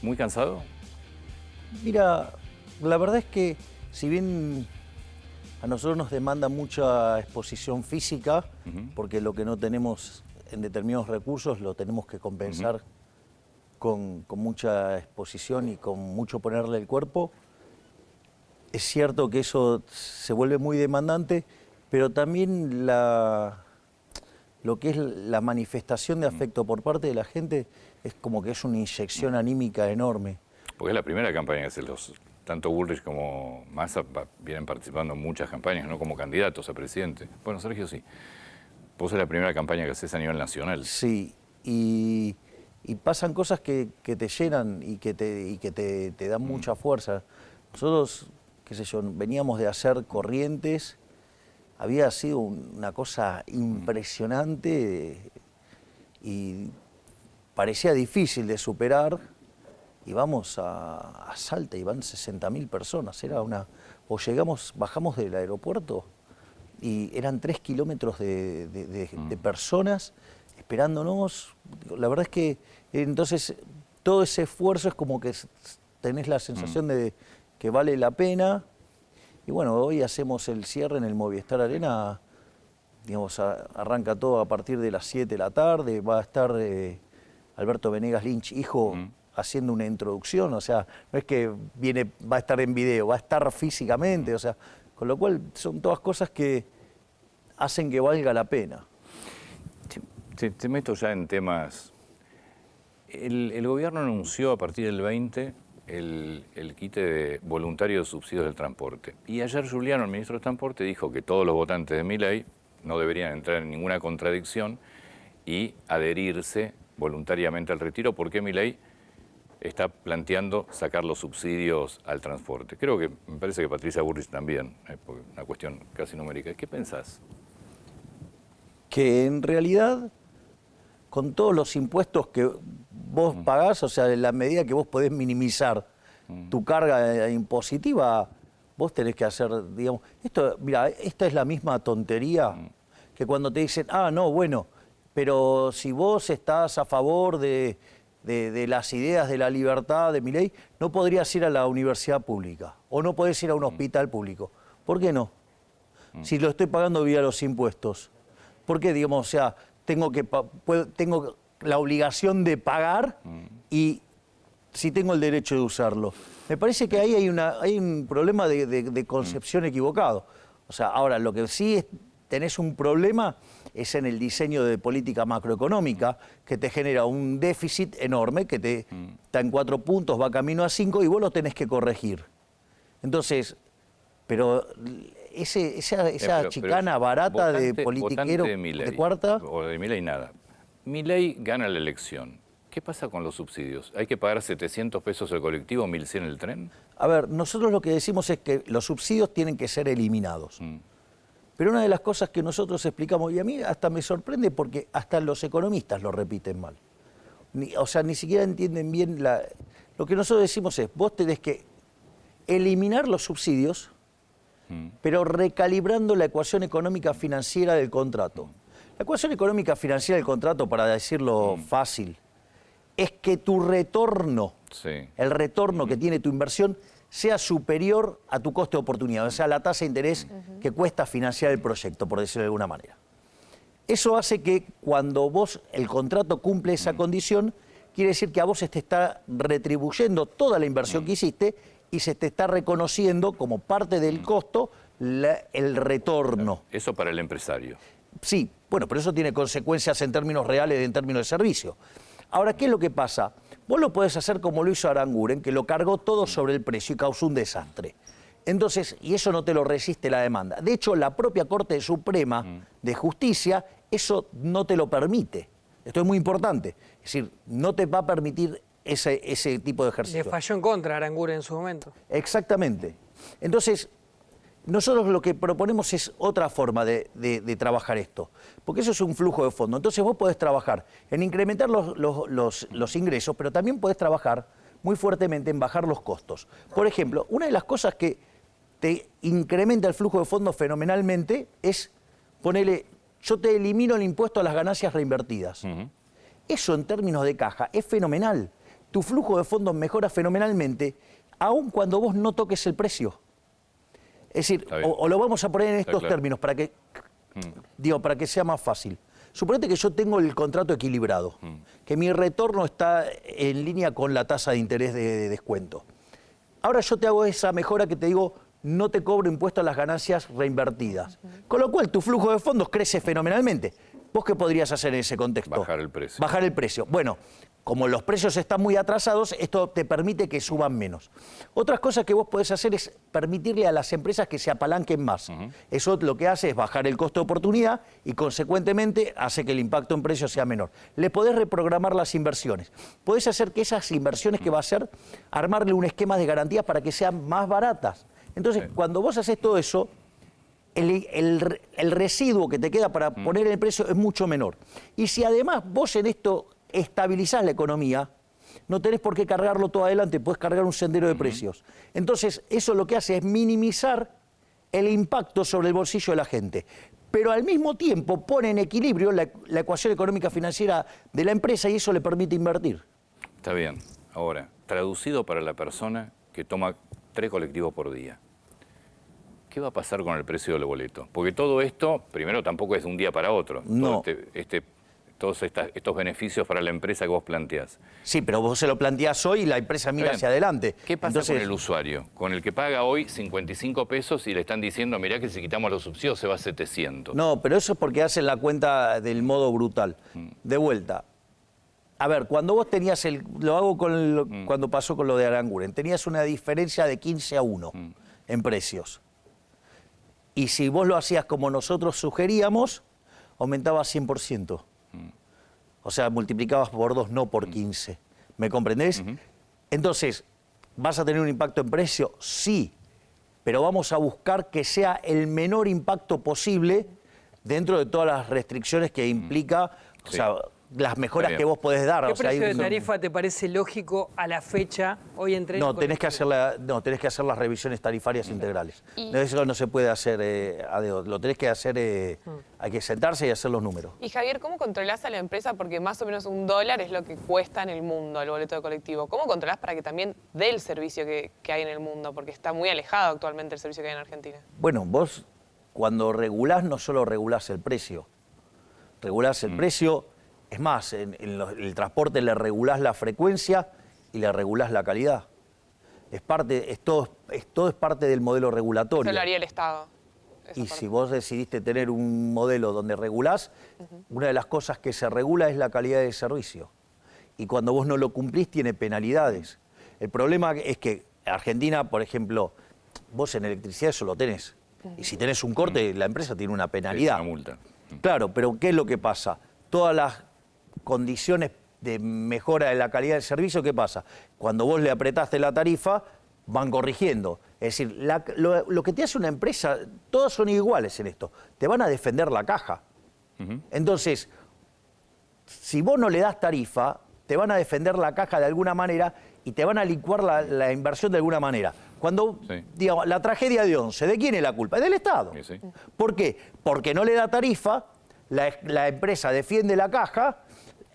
¿Muy cansado? Mira, la verdad es que si bien a nosotros nos demanda mucha exposición física, porque lo que no tenemos en determinados recursos lo tenemos que compensar con mucha exposición y con mucho ponerle el cuerpo, es cierto que eso se vuelve muy demandante, pero también lo que es la manifestación de afecto por parte de la gente es como que es una inyección anímica enorme. Porque es la primera campaña que hacen tanto Bullrich como Massa vienen participando en muchas campañas, no como candidatos a presidente. Bueno, Sergio, sí. Vos es la primera campaña que haces a nivel nacional. Sí, y pasan cosas que te llenan y que te dan mucha fuerza. Nosotros, qué sé yo, veníamos de hacer Corrientes, había sido una cosa impresionante y parecía difícil de superar. Y vamos a Salta y van 60.000 personas. Era bajamos del aeropuerto y eran 3 kilómetros de personas esperándonos. La verdad es que entonces todo ese esfuerzo es como que tenés la sensación de que vale la pena. Y bueno, hoy hacemos el cierre en el Movistar Arena. Digamos, arranca todo a partir de las 7 de la tarde. Va a estar Alberto Venegas Lynch, hijo, haciendo una introducción. O sea, no es que va a estar en video, va a estar físicamente. O sea, con lo cual son todas cosas que hacen que valga la pena. Te meto ya en temas. El gobierno anunció a partir del 20 el quite de voluntario de subsidios del transporte. Y ayer Giuliano, el ministro de Transporte, dijo que todos los votantes de Milei no deberían entrar en ninguna contradicción y adherirse voluntariamente al retiro, porque Milei está planteando sacar los subsidios al transporte. Creo que, me parece que Patricia Bullrich también, una cuestión casi numérica. ¿Qué pensás? Que en realidad, con todos los impuestos que vos pagás, o sea, en la medida que vos podés minimizar tu carga impositiva, vos tenés que hacer, digamos, mira, esta es la misma tontería que cuando te dicen, no, bueno, pero si vos estás a favor de las ideas de la libertad de Milei, no podrías ir a la universidad pública o no podés ir a un hospital público. ¿Por qué no? Si lo estoy pagando vía los impuestos. ¿Por qué? Digamos, o sea, tengo la obligación de pagar y si tengo el derecho de usarlo. Me parece que ahí hay un problema de concepción equivocado. O sea, ahora lo que sí tenés un problema es en el diseño de política macroeconómica, que te genera un déficit enorme, que está en 4 puntos, va camino a 5 y vos lo tenés que corregir. Entonces, pero esa chicana barata de politiquero de cuarta... O de Milei nada. Milei gana la elección. ¿Qué pasa con los subsidios? ¿Hay que pagar 700 pesos el colectivo, 1.100 el tren? A ver, nosotros lo que decimos es que los subsidios tienen que ser eliminados. Pero una de las cosas que nosotros explicamos, y a mí hasta me sorprende porque hasta los economistas lo repiten mal. O sea, ni siquiera entienden bien lo que nosotros decimos es, vos tenés que eliminar los subsidios, pero recalibrando la ecuación económica financiera del contrato. La ecuación económica financiera del contrato, para decirlo fácil, es que tu retorno, el retorno que tiene tu inversión, sea superior a tu coste de oportunidad, o sea, la tasa de interés que cuesta financiar el proyecto, por decirlo de alguna manera. Eso hace que cuando el contrato cumple esa condición, quiere decir que a vos se te está retribuyendo toda la inversión que hiciste y se te está reconociendo como parte del costo el retorno. Eso para el empresario. Sí, bueno, pero eso tiene consecuencias en términos reales y en términos de servicio. Ahora, ¿qué es lo que pasa? Vos lo podés hacer como lo hizo Aranguren, que lo cargó todo sobre el precio y causó un desastre. Entonces, y eso no te lo resiste la demanda. De hecho, la propia Corte Suprema de Justicia, eso no te lo permite. Esto es muy importante. Es decir, no te va a permitir ese tipo de ejercicio. Le falló en contra a Aranguren en su momento. Exactamente. Entonces, nosotros lo que proponemos es otra forma de trabajar esto, porque eso es un flujo de fondo. Entonces vos podés trabajar en incrementar los ingresos, pero también podés trabajar muy fuertemente en bajar los costos. Por ejemplo, una de las cosas que te incrementa el flujo de fondos fenomenalmente es ponerle, yo te elimino el impuesto a las ganancias reinvertidas. Eso en términos de caja es fenomenal. tu flujo de fondos mejora fenomenalmente, aun cuando vos no toques el precio. Es decir, o lo vamos a poner en estos términos para que, para que sea más fácil. Suponete que yo tengo el contrato equilibrado, que mi retorno está en línea con la tasa de interés de descuento. Ahora yo te hago esa mejora que te digo, no te cobro impuesto a las ganancias reinvertidas. Con lo cual tu flujo de fondos crece fenomenalmente. ¿Vos qué podrías hacer en ese contexto? Bajar el precio. Bajar el precio. Bueno, como los precios están muy atrasados, esto te permite que suban menos. Otras cosas que vos podés hacer es permitirle a las empresas que se apalanquen más. Eso lo que hace es bajar el costo de oportunidad y consecuentemente hace que el impacto en precios sea menor. Le podés reprogramar las inversiones. Podés hacer que esas inversiones que va a hacer, armarle un esquema de garantías para que sean más baratas. Entonces, cuando vos haces todo eso, el residuo que te queda para poner el precio es mucho menor. Y si además vos en esto estabilizás la economía, no tenés por qué cargarlo todo adelante, podés cargar un sendero de precios. Entonces, eso lo que hace es minimizar el impacto sobre el bolsillo de la gente. Pero al mismo tiempo pone en equilibrio la ecuación económica financiera de la empresa y eso le permite invertir. Está bien. Ahora, traducido para la persona que toma 3 colectivos por día. ¿Qué va a pasar con el precio del boleto? Porque todo esto, primero, tampoco es de un día para otro. No. Todos estos beneficios para la empresa que vos planteás. Sí, pero vos se lo planteás hoy y la empresa mira hacia adelante. ¿Qué pasa con el usuario? Con el que paga hoy 55 pesos y le están diciendo, mirá que si quitamos los subsidios se va a 700. No, pero eso es porque hacen la cuenta del modo brutal. De vuelta. A ver, cuando vos tenías lo hago cuando pasó con lo de Aranguren, tenías una diferencia de 15-1 en precios. Y si vos lo hacías como nosotros sugeríamos, aumentaba 100%. O sea, multiplicabas por 2, no por 15. ¿Me comprendés? Entonces, ¿vas a tener un impacto en precio? Sí, pero vamos a buscar que sea el menor impacto posible dentro de todas las restricciones que implica, o sea, las mejoras que vos podés dar. ¿Qué o sea, precio de tarifa te parece lógico a la fecha hoy en tren? No, tenés que hacer las revisiones tarifarias integrales. Eso no se puede hacer a dedo. Lo tenés que hacer, hay que sentarse y hacer los números. Y Javier, ¿cómo controlás a la empresa? Porque más o menos $1 es lo que cuesta en el mundo el boleto de colectivo. ¿Cómo controlás para que también dé el servicio que hay en el mundo? Porque está muy alejado actualmente el servicio que hay en Argentina. Bueno, vos cuando regulás no solo regulás el precio, regulás el precio. Es más, en el transporte le regulás la frecuencia y le regulás la calidad. Todo es parte del modelo regulatorio. Eso lo haría el Estado. Y si vos decidiste tener un modelo donde regulás, una de las cosas que se regula es la calidad del servicio. Y cuando vos no lo cumplís, tiene penalidades. El problema es que Argentina, por ejemplo, vos en electricidad eso lo tenés. Y si tenés un corte, la empresa tiene una penalidad. Sí, una multa. Claro, pero ¿qué es lo que pasa? Todas las condiciones de mejora de la calidad del servicio, ¿qué pasa? Cuando vos le apretaste la tarifa, van corrigiendo. Es decir, lo que te hace una empresa, todos son iguales en esto, te van a defender la caja. Entonces, si vos no le das tarifa, te van a defender la caja de alguna manera y te van a licuar la inversión de alguna manera. Cuando, digamos, la tragedia de Once, ¿de quién es la culpa? Es del Estado. Sí. ¿Por qué? Porque no le da tarifa, la empresa defiende la caja,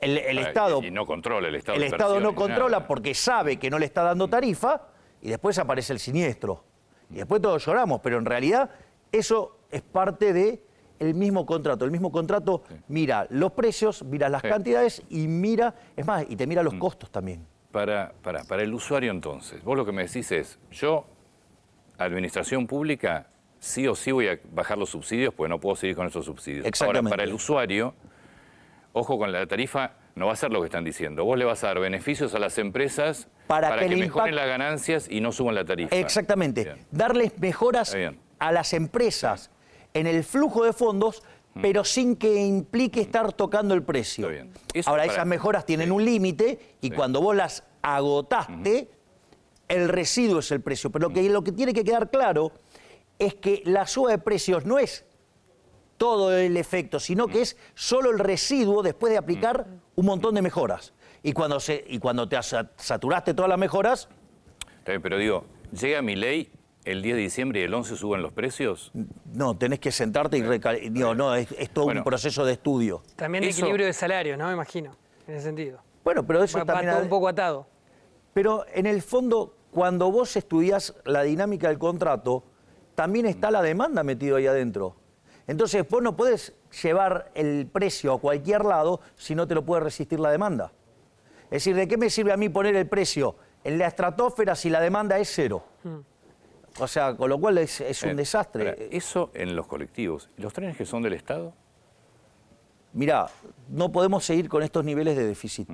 el Estado... Y no controla el Estado. El Estado no controla porque sabe que no le está dando tarifa y después aparece el siniestro. Y después todos lloramos, pero en realidad eso es parte del mismo contrato. El mismo contrato mira los precios, mira las cantidades y mira, es más, y te mira los costos también. Para el usuario entonces, vos lo que me decís es, yo, administración pública, sí o sí voy a bajar los subsidios porque no puedo seguir con esos subsidios. Exactamente. Ahora, para el usuario, ojo con la tarifa, no va a ser lo que están diciendo. Vos le vas a dar beneficios a las empresas para que mejoren las ganancias y no suban la tarifa. Exactamente. Bien. Darles mejoras a las empresas en el flujo de fondos, pero sin que implique estar tocando el precio. Está bien. Ahora, esas mejoras tienen un límite y cuando vos las agotaste, el residuo es el precio. Pero lo que tiene que quedar claro es que la suba de precios no es todo el efecto, sino que es solo el residuo después de aplicar un montón de mejoras. Y cuando te saturaste todas las mejoras... Está bien, pero digo, llega mi ley el 10 de diciembre y el 11 suben los precios. No, tenés que sentarte y es todo un proceso de estudio. También de equilibrio de salarios, ¿no? Me imagino, en ese sentido. Bueno, pero eso va también... todo un poco atado. Pero en el fondo, cuando vos estudiás la dinámica del contrato, también está la demanda metido ahí adentro. Entonces, vos no podés llevar el precio a cualquier lado si no te lo puede resistir la demanda. Es decir, ¿de qué me sirve a mí poner el precio en la estratosfera si la demanda es cero? O sea, con lo cual es un desastre. Ahora, eso en los colectivos. ¿Los trenes que son del Estado? Mirá, no podemos seguir con estos niveles de déficit.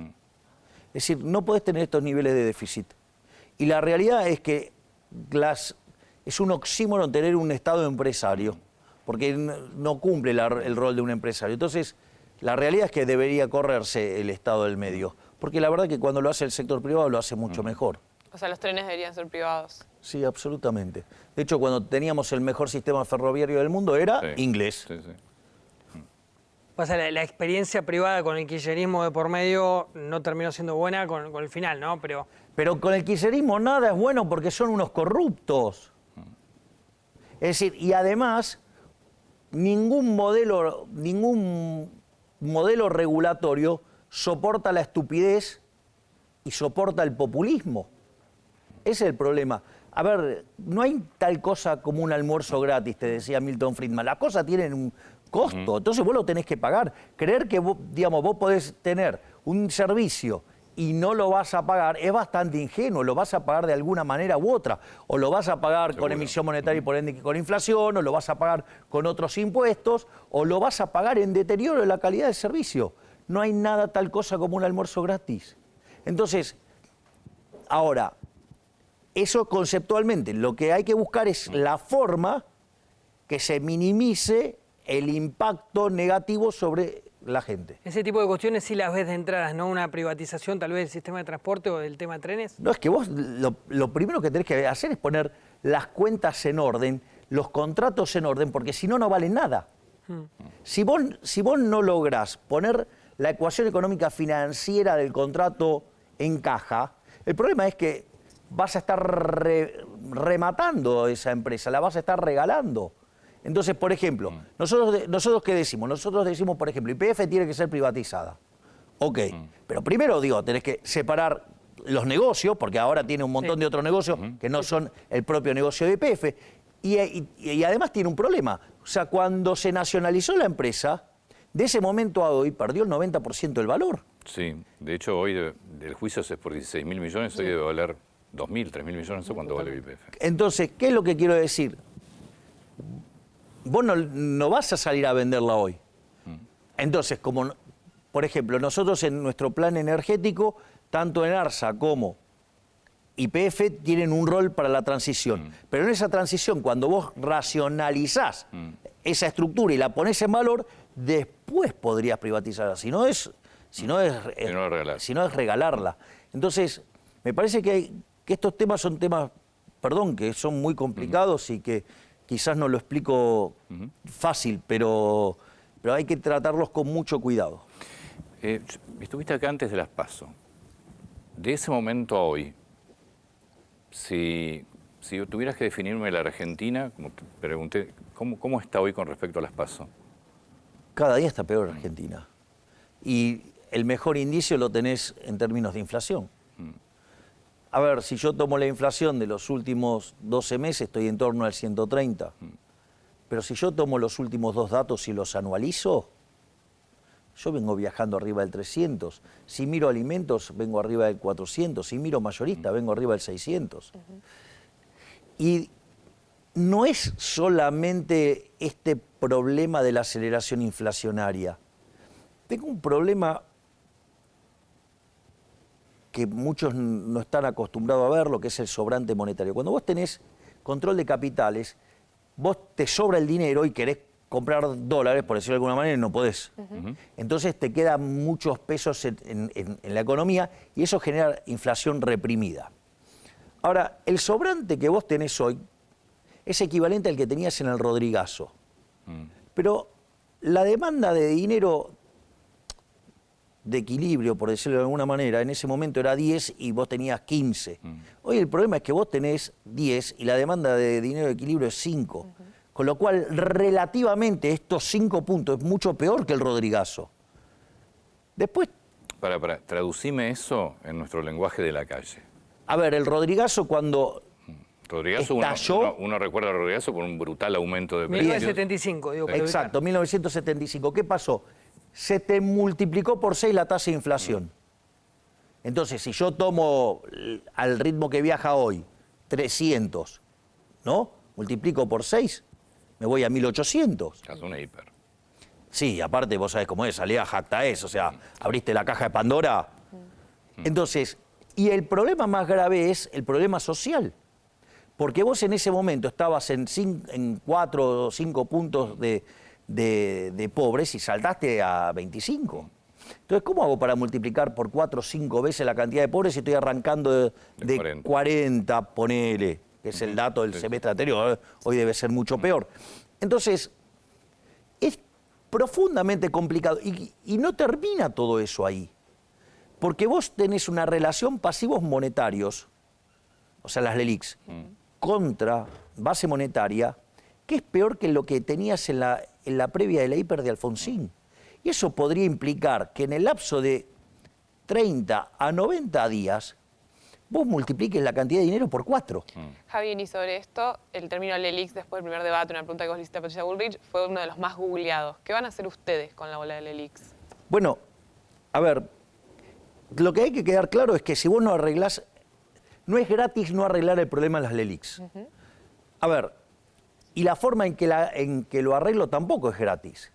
Es decir, no podés tener estos niveles de déficit. Y la realidad es que es un oxímoron tener un Estado empresario, porque no cumple el rol de un empresario. Entonces, la realidad es que debería correrse el Estado del medio, porque la verdad que cuando lo hace el sector privado lo hace mucho mejor. O sea, los trenes deberían ser privados. Sí, absolutamente. De hecho, cuando teníamos el mejor sistema ferroviario del mundo era inglés. Sí, sí. Pasa, la experiencia privada con el kirchnerismo de por medio no terminó siendo buena con el final, ¿no? Pero con el kirchnerismo nada es bueno porque son unos corruptos. Es decir, y además, ningún modelo regulatorio soporta la estupidez y soporta el populismo. Ese es el problema. A ver, no hay tal cosa como un almuerzo gratis, te decía Milton Friedman. Las cosas tienen un costo, entonces vos lo tenés que pagar. Creer que vos podés tener un servicio y no lo vas a pagar es bastante ingenuo. Lo vas a pagar de alguna manera u otra. O lo vas a pagar con emisión monetaria y por ende con inflación, o lo vas a pagar con otros impuestos, o lo vas a pagar en deterioro de la calidad del servicio. No hay nada tal cosa como un almuerzo gratis. Entonces, ahora, eso conceptualmente, lo que hay que buscar es la forma que se minimice el impacto negativo sobre la gente. Ese tipo de cuestiones sí las ves de entradas, ¿no? Una privatización tal vez del sistema de transporte o del tema de trenes. No, es que vos lo primero que tenés que hacer es poner las cuentas en orden, los contratos en orden, porque si no, no valen nada. Si vos no lográs poner la ecuación económica financiera del contrato en caja, el problema es que vas a estar rematando esa empresa, la vas a estar regalando. Entonces, por ejemplo, nosotros ¿qué decimos? Nosotros decimos, por ejemplo, YPF tiene que ser privatizada. Ok, pero primero tenés que separar los negocios, porque ahora tiene un montón de otros negocios que no son el propio negocio de YPF. Y además tiene un problema. O sea, cuando se nacionalizó la empresa, de ese momento a hoy perdió el 90% del valor. Sí, de hecho hoy el juicio es por 16.000 millones, hoy debe valer 2.000, 3.000 millones, no sé cuánto vale YPF. Entonces, ¿qué es lo que quiero decir? Vos no vas a salir a venderla hoy. Entonces, como, por ejemplo, nosotros en nuestro plan energético, tanto ENARSA como YPF tienen un rol para la transición. Pero en esa transición, cuando vos racionalizás esa estructura y la ponés en valor, después podrías privatizarla. Si no es regalarla. Entonces, me parece que estos temas son temas, que son muy complicados y que quizás no lo explico fácil, pero hay que tratarlos con mucho cuidado. Estuviste acá antes de las PASO. De ese momento a hoy, si tuvieras que definirme la Argentina, como te pregunté, ¿cómo está hoy con respecto a las PASO? Cada día está peor Argentina. Y el mejor indicio lo tenés en términos de inflación. A ver, si yo tomo la inflación de los últimos 12 meses, estoy en torno al 130. Pero si yo tomo los últimos 2 datos y los anualizo, yo vengo viajando arriba del 300. Si miro alimentos, vengo arriba del 400. Si miro mayorista, vengo arriba del 600. Y no es solamente este problema de la aceleración inflacionaria. Tengo un problema que muchos no están acostumbrados a ver, lo que es el sobrante monetario. Cuando vos tenés control de capitales, vos te sobra el dinero y querés comprar dólares, por decirlo de alguna manera, y no podés. Entonces te quedan muchos pesos en la economía y eso genera inflación reprimida. Ahora, el sobrante que vos tenés hoy es equivalente al que tenías en el Rodrigazo. Pero la demanda de dinero de equilibrio, por decirlo de alguna manera, en ese momento era 10 y vos tenías 15. Hoy el problema es que vos tenés 10 y la demanda de dinero de equilibrio es 5. Con lo cual, relativamente, estos 5 puntos es mucho peor que el Rodrigazo. Después... Traducime eso en nuestro lenguaje de la calle. A ver, el Rodrigazo cuando Rodrigazo, estalló... uno recuerda a Rodrigazo por un brutal aumento de precios. 1975, digo. para Exacto, ubicar. 1975. ¿Qué pasó? Se te multiplicó por 6 la tasa de inflación. Entonces, si yo tomo al ritmo que viaja hoy, 300, ¿no? Multiplico por 6, me voy a 1800. Es una hiper. Sí, aparte vos sabés cómo es, salía a Jactaes, o sea, abriste la caja de Pandora. Entonces, y el problema más grave es el problema social. Porque vos en ese momento estabas en 4 o 5 puntos de pobres y saltaste a 25. Entonces, ¿cómo hago para multiplicar por 4 o 5 veces la cantidad de pobres si estoy arrancando de 40, ponele, que es el dato del semestre anterior? Hoy debe ser mucho peor. Entonces, es profundamente complicado y no termina todo eso ahí. Porque vos tenés una relación pasivos monetarios, o sea, las LELIQs, contra base monetaria, que es peor que lo que tenías en la previa de la hiper de Alfonsín. Y eso podría implicar que en el lapso de 30 a 90 días vos multipliques la cantidad de dinero por 4. Javier, y sobre esto, el término LELIQs, después del primer debate, una pregunta que vos le hiciste a Patricia Bullrich, fue uno de los más googleados. ¿Qué van a hacer ustedes con la bola de LELIQs? Bueno, a ver, lo que hay que quedar claro es que si vos no arreglás, no es gratis no arreglar el problema de las LELIQs. A ver, y la forma en que lo arreglo tampoco es gratis.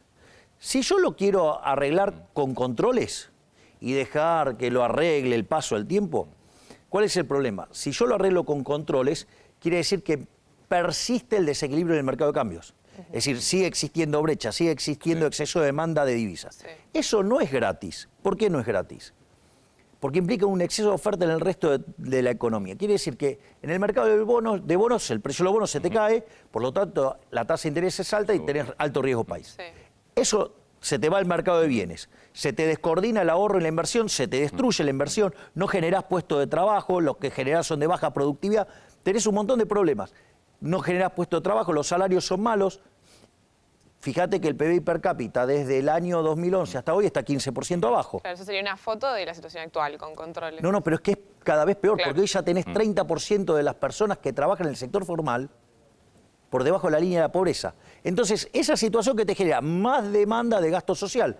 Si yo lo quiero arreglar con controles y dejar que lo arregle el paso del tiempo, ¿cuál es el problema? Si yo lo arreglo con controles, quiere decir que persiste el desequilibrio en el mercado de cambios. Es decir, sigue existiendo brecha, sigue existiendo exceso de demanda de divisas. Sí. Eso no es gratis. ¿Por qué no es gratis? Porque implica un exceso de oferta en el resto de la economía. Quiere decir que en el mercado de bonos, el precio de los bonos se te cae, por lo tanto la tasa de interés es alta y tenés alto riesgo país. Sí. Eso se te va al mercado de bienes, se te descoordina el ahorro y la inversión, se te destruye la inversión, no generás puestos de trabajo, los que generás son de baja productividad, tenés un montón de problemas. No generás puestos de trabajo, los salarios son malos. Fíjate que el PBI per cápita desde el año 2011 hasta hoy está 15% abajo. Claro, eso sería una foto de la situación actual, con controles. No, pero es que es cada vez peor, Claro. porque hoy ya tenés 30% de las personas que trabajan en el sector formal por debajo de la línea de la pobreza. Entonces, esa situación que te genera más demanda de gasto social,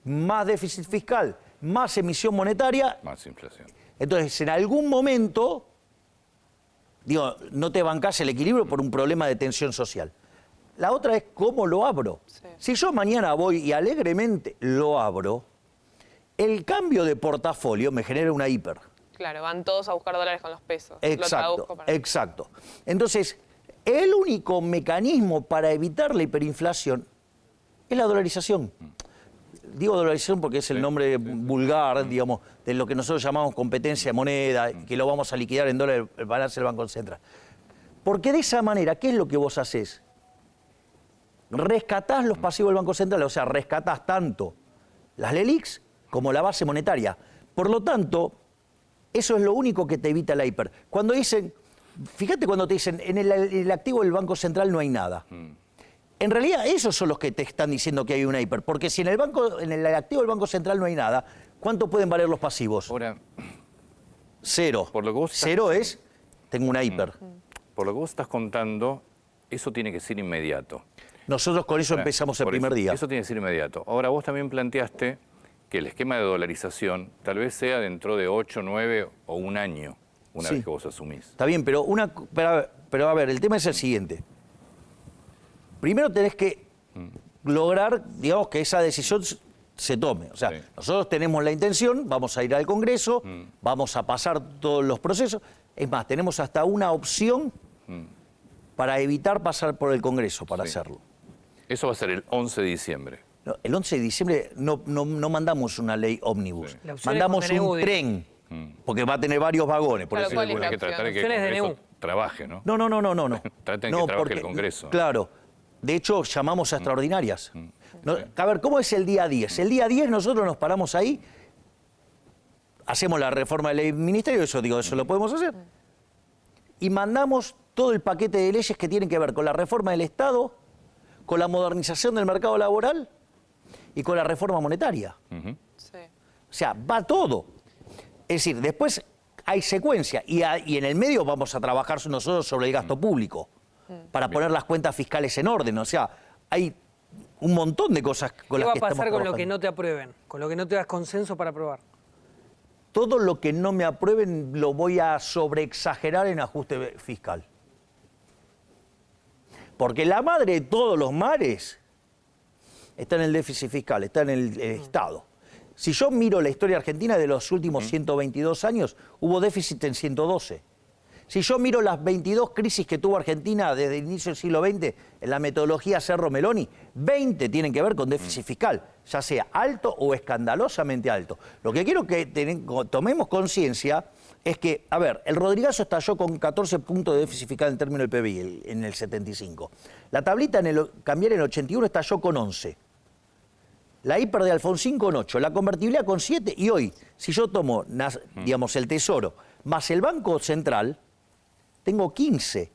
más déficit fiscal, más emisión monetaria, Más inflación. entonces en algún momento, digo, no te bancás el equilibrio por un problema de tensión social. La otra es cómo lo abro. Sí. Si yo mañana voy y alegremente lo abro, el cambio de portafolio me genera una hiper. Claro, van todos a buscar dólares con los pesos. Lo Exacto, traduzco para... exacto. Entonces, el único mecanismo para evitar la hiperinflación es la dolarización. Digo dolarización porque es el nombre vulgar, digamos, de lo que nosotros llamamos competencia de moneda, que lo vamos a liquidar en dólares el balance del Banco Central. Porque de esa manera, ¿qué es lo que vos hacés? Rescatás los pasivos del Banco Central, o sea, rescatás tanto las LELIQs como la base monetaria. Por lo tanto, eso es lo único que te evita la hiper. Cuando dicen, fíjate cuando te dicen, en el activo del Banco Central no hay nada. En realidad, esos son los que te están diciendo que hay una hiper. Porque si en el activo del Banco Central no hay nada, ¿cuánto pueden valer los pasivos? Ahora, Cero. por lo que vos estás- Cero es, tengo una hiper. por lo que vos estás contando, eso tiene que ser inmediato. Nosotros con eso Ahora, empezamos el por primer eso, día. Eso tiene que ser inmediato. Ahora, vos también planteaste que el esquema de dolarización tal vez sea dentro de 8, 9 o un año, una Sí. vez que vos asumís. Está bien, pero a ver, el tema es el siguiente. Primero tenés que lograr, digamos, que esa decisión se tome. O sea, Sí. nosotros tenemos la intención, vamos a ir al Congreso, vamos a pasar todos los procesos. Es más, tenemos hasta una opción para evitar pasar por el Congreso para Sí. hacerlo. Eso va a ser el 11 de diciembre. No, el 11 de diciembre no mandamos una ley ómnibus, Sí. La opción es mandamos con DNU, un digo. tren, porque va a tener varios vagones. Por Claro, eso. ¿cuál es Hay la que opción? tratar de que el Opciones de Congreso DNU. trabaje, ¿no? No. Traten que No, trabaje el Congreso. Claro. De hecho, llamamos a extraordinarias. No, a ver, ¿cómo es el día 10? El día 10 nosotros nos paramos ahí, hacemos la reforma de ley del ministerio, eso lo podemos hacer, y mandamos todo el paquete de leyes que tienen que ver con la reforma del Estado, con la modernización del mercado laboral y con la reforma monetaria. Ujú. Sí. O sea, va todo. Es decir, después hay secuencia. Y en el medio vamos a trabajar nosotros sobre el gasto público para poner las cuentas fiscales en orden. O sea, hay un montón de cosas con ¿Qué las va que a pasar estamos con lo trabajando. que no te aprueben? Con lo que no te das consenso para aprobar. Todo lo que no me aprueben lo voy a sobreexagerar en ajuste fiscal. Porque la madre de todos los males está en el déficit fiscal, está en el Estado. Si yo miro la historia argentina de los últimos 122 años, hubo déficit en 112. Si yo miro las 22 crisis que tuvo Argentina desde el inicio del siglo XX, en la metodología Cerro-Meloni, 20 tienen que ver con déficit fiscal, ya sea alto o escandalosamente alto. Lo que quiero que tomemos conciencia es que, a ver, el Rodrigazo estalló con 14 puntos de déficit fiscal en términos del PBI en el 75. La tablita cambiar en el 81 estalló con 11. La hiper de Alfonsín con 8, la convertibilidad con 7 y hoy, si yo tomo, digamos, el Tesoro más el Banco Central, tengo 15.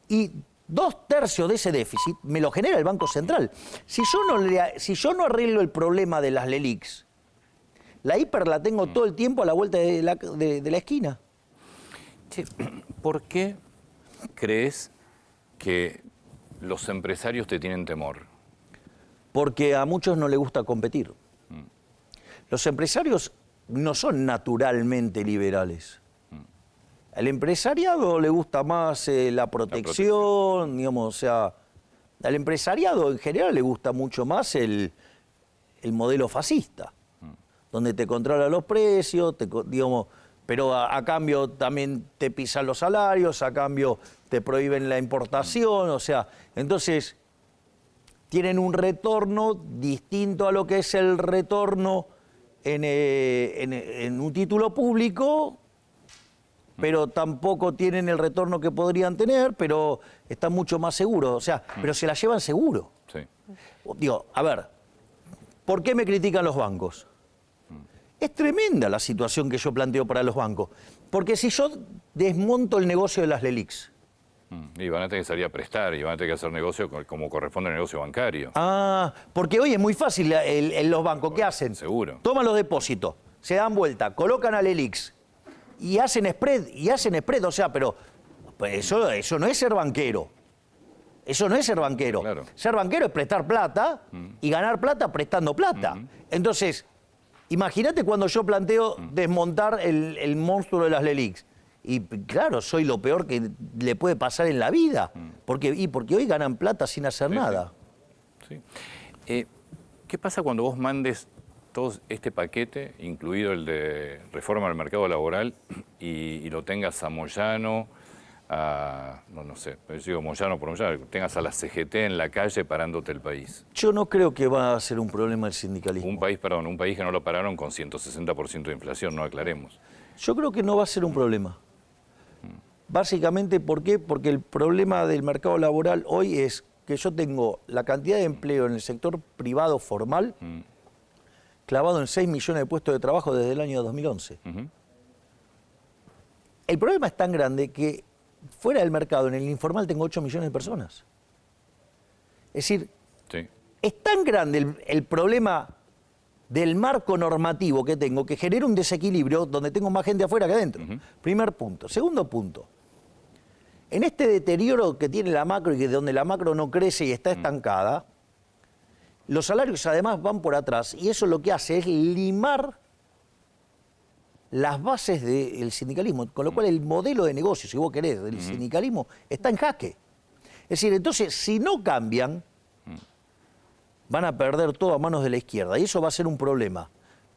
Y 2/3 de ese déficit me lo genera el Banco Central. Si yo no arreglo el problema de las LELIQs, la hiper la tengo todo el tiempo a la vuelta de la esquina. Che, ¿por qué crees que los empresarios te tienen temor? Porque a muchos no les gusta competir. Los empresarios no son naturalmente liberales. Al empresariado le gusta más la protección, digamos, o sea, al empresariado en general le gusta mucho más el modelo fascista, donde te controla los precios, digamos, pero a cambio también te pisan los salarios, a cambio te prohíben la importación, o sea, entonces tienen un retorno distinto a lo que es el retorno en un título público, pero tampoco tienen el retorno que podrían tener, pero están mucho más seguros, o sea, pero se la llevan seguro. Sí. Digo, a ver, ¿por qué me critican los bancos? Es tremenda la situación que yo planteo para los bancos, porque si yo desmonto el negocio de las LELIQs, Y van a tener que salir a prestar y van a tener que hacer negocio como corresponde al negocio bancario. porque hoy es muy fácil los bancos, ¿qué hacen? Seguro. Toman los depósitos, se dan vuelta, colocan a LELIQs y hacen spread, o sea, pero pues eso no es ser banquero. Eso no es ser banquero. Claro. Ser banquero es prestar plata y ganar plata prestando plata. Entonces, imagínate cuando yo planteo desmontar el monstruo de las LELIQs. Y claro, soy lo peor que le puede pasar en la vida. Porque hoy ganan plata sin hacer nada. Sí. ¿Qué pasa cuando vos mandes todo este paquete, incluido el de reforma del mercado laboral, y lo tengas a Moyano, no sé, yo digo Moyano por Moyano, tengas a la CGT en la calle parándote el país? Yo no creo que va a ser un problema el sindicalismo. Un país que no lo pararon con 160% de inflación, no aclaremos. Yo creo que no va a ser un problema. Básicamente, ¿por qué? Porque el problema del mercado laboral hoy es que yo tengo la cantidad de empleo en el sector privado formal clavado en 6 millones de puestos de trabajo desde el año 2011. El problema es tan grande que fuera del mercado, en el informal, tengo 8 millones de personas. Es decir, Sí. es tan grande el problema del marco normativo que tengo que genera un desequilibrio donde tengo más gente afuera que adentro. Primer punto. Segundo punto. En este deterioro que tiene la macro y que donde la macro no crece y está estancada, los salarios además van por atrás y eso lo que hace es limar las bases del sindicalismo, con lo cual el modelo de negocio, si vos querés, del sindicalismo está en jaque. Es decir, entonces, si no cambian, van a perder todo a manos de la izquierda y eso va a ser un problema,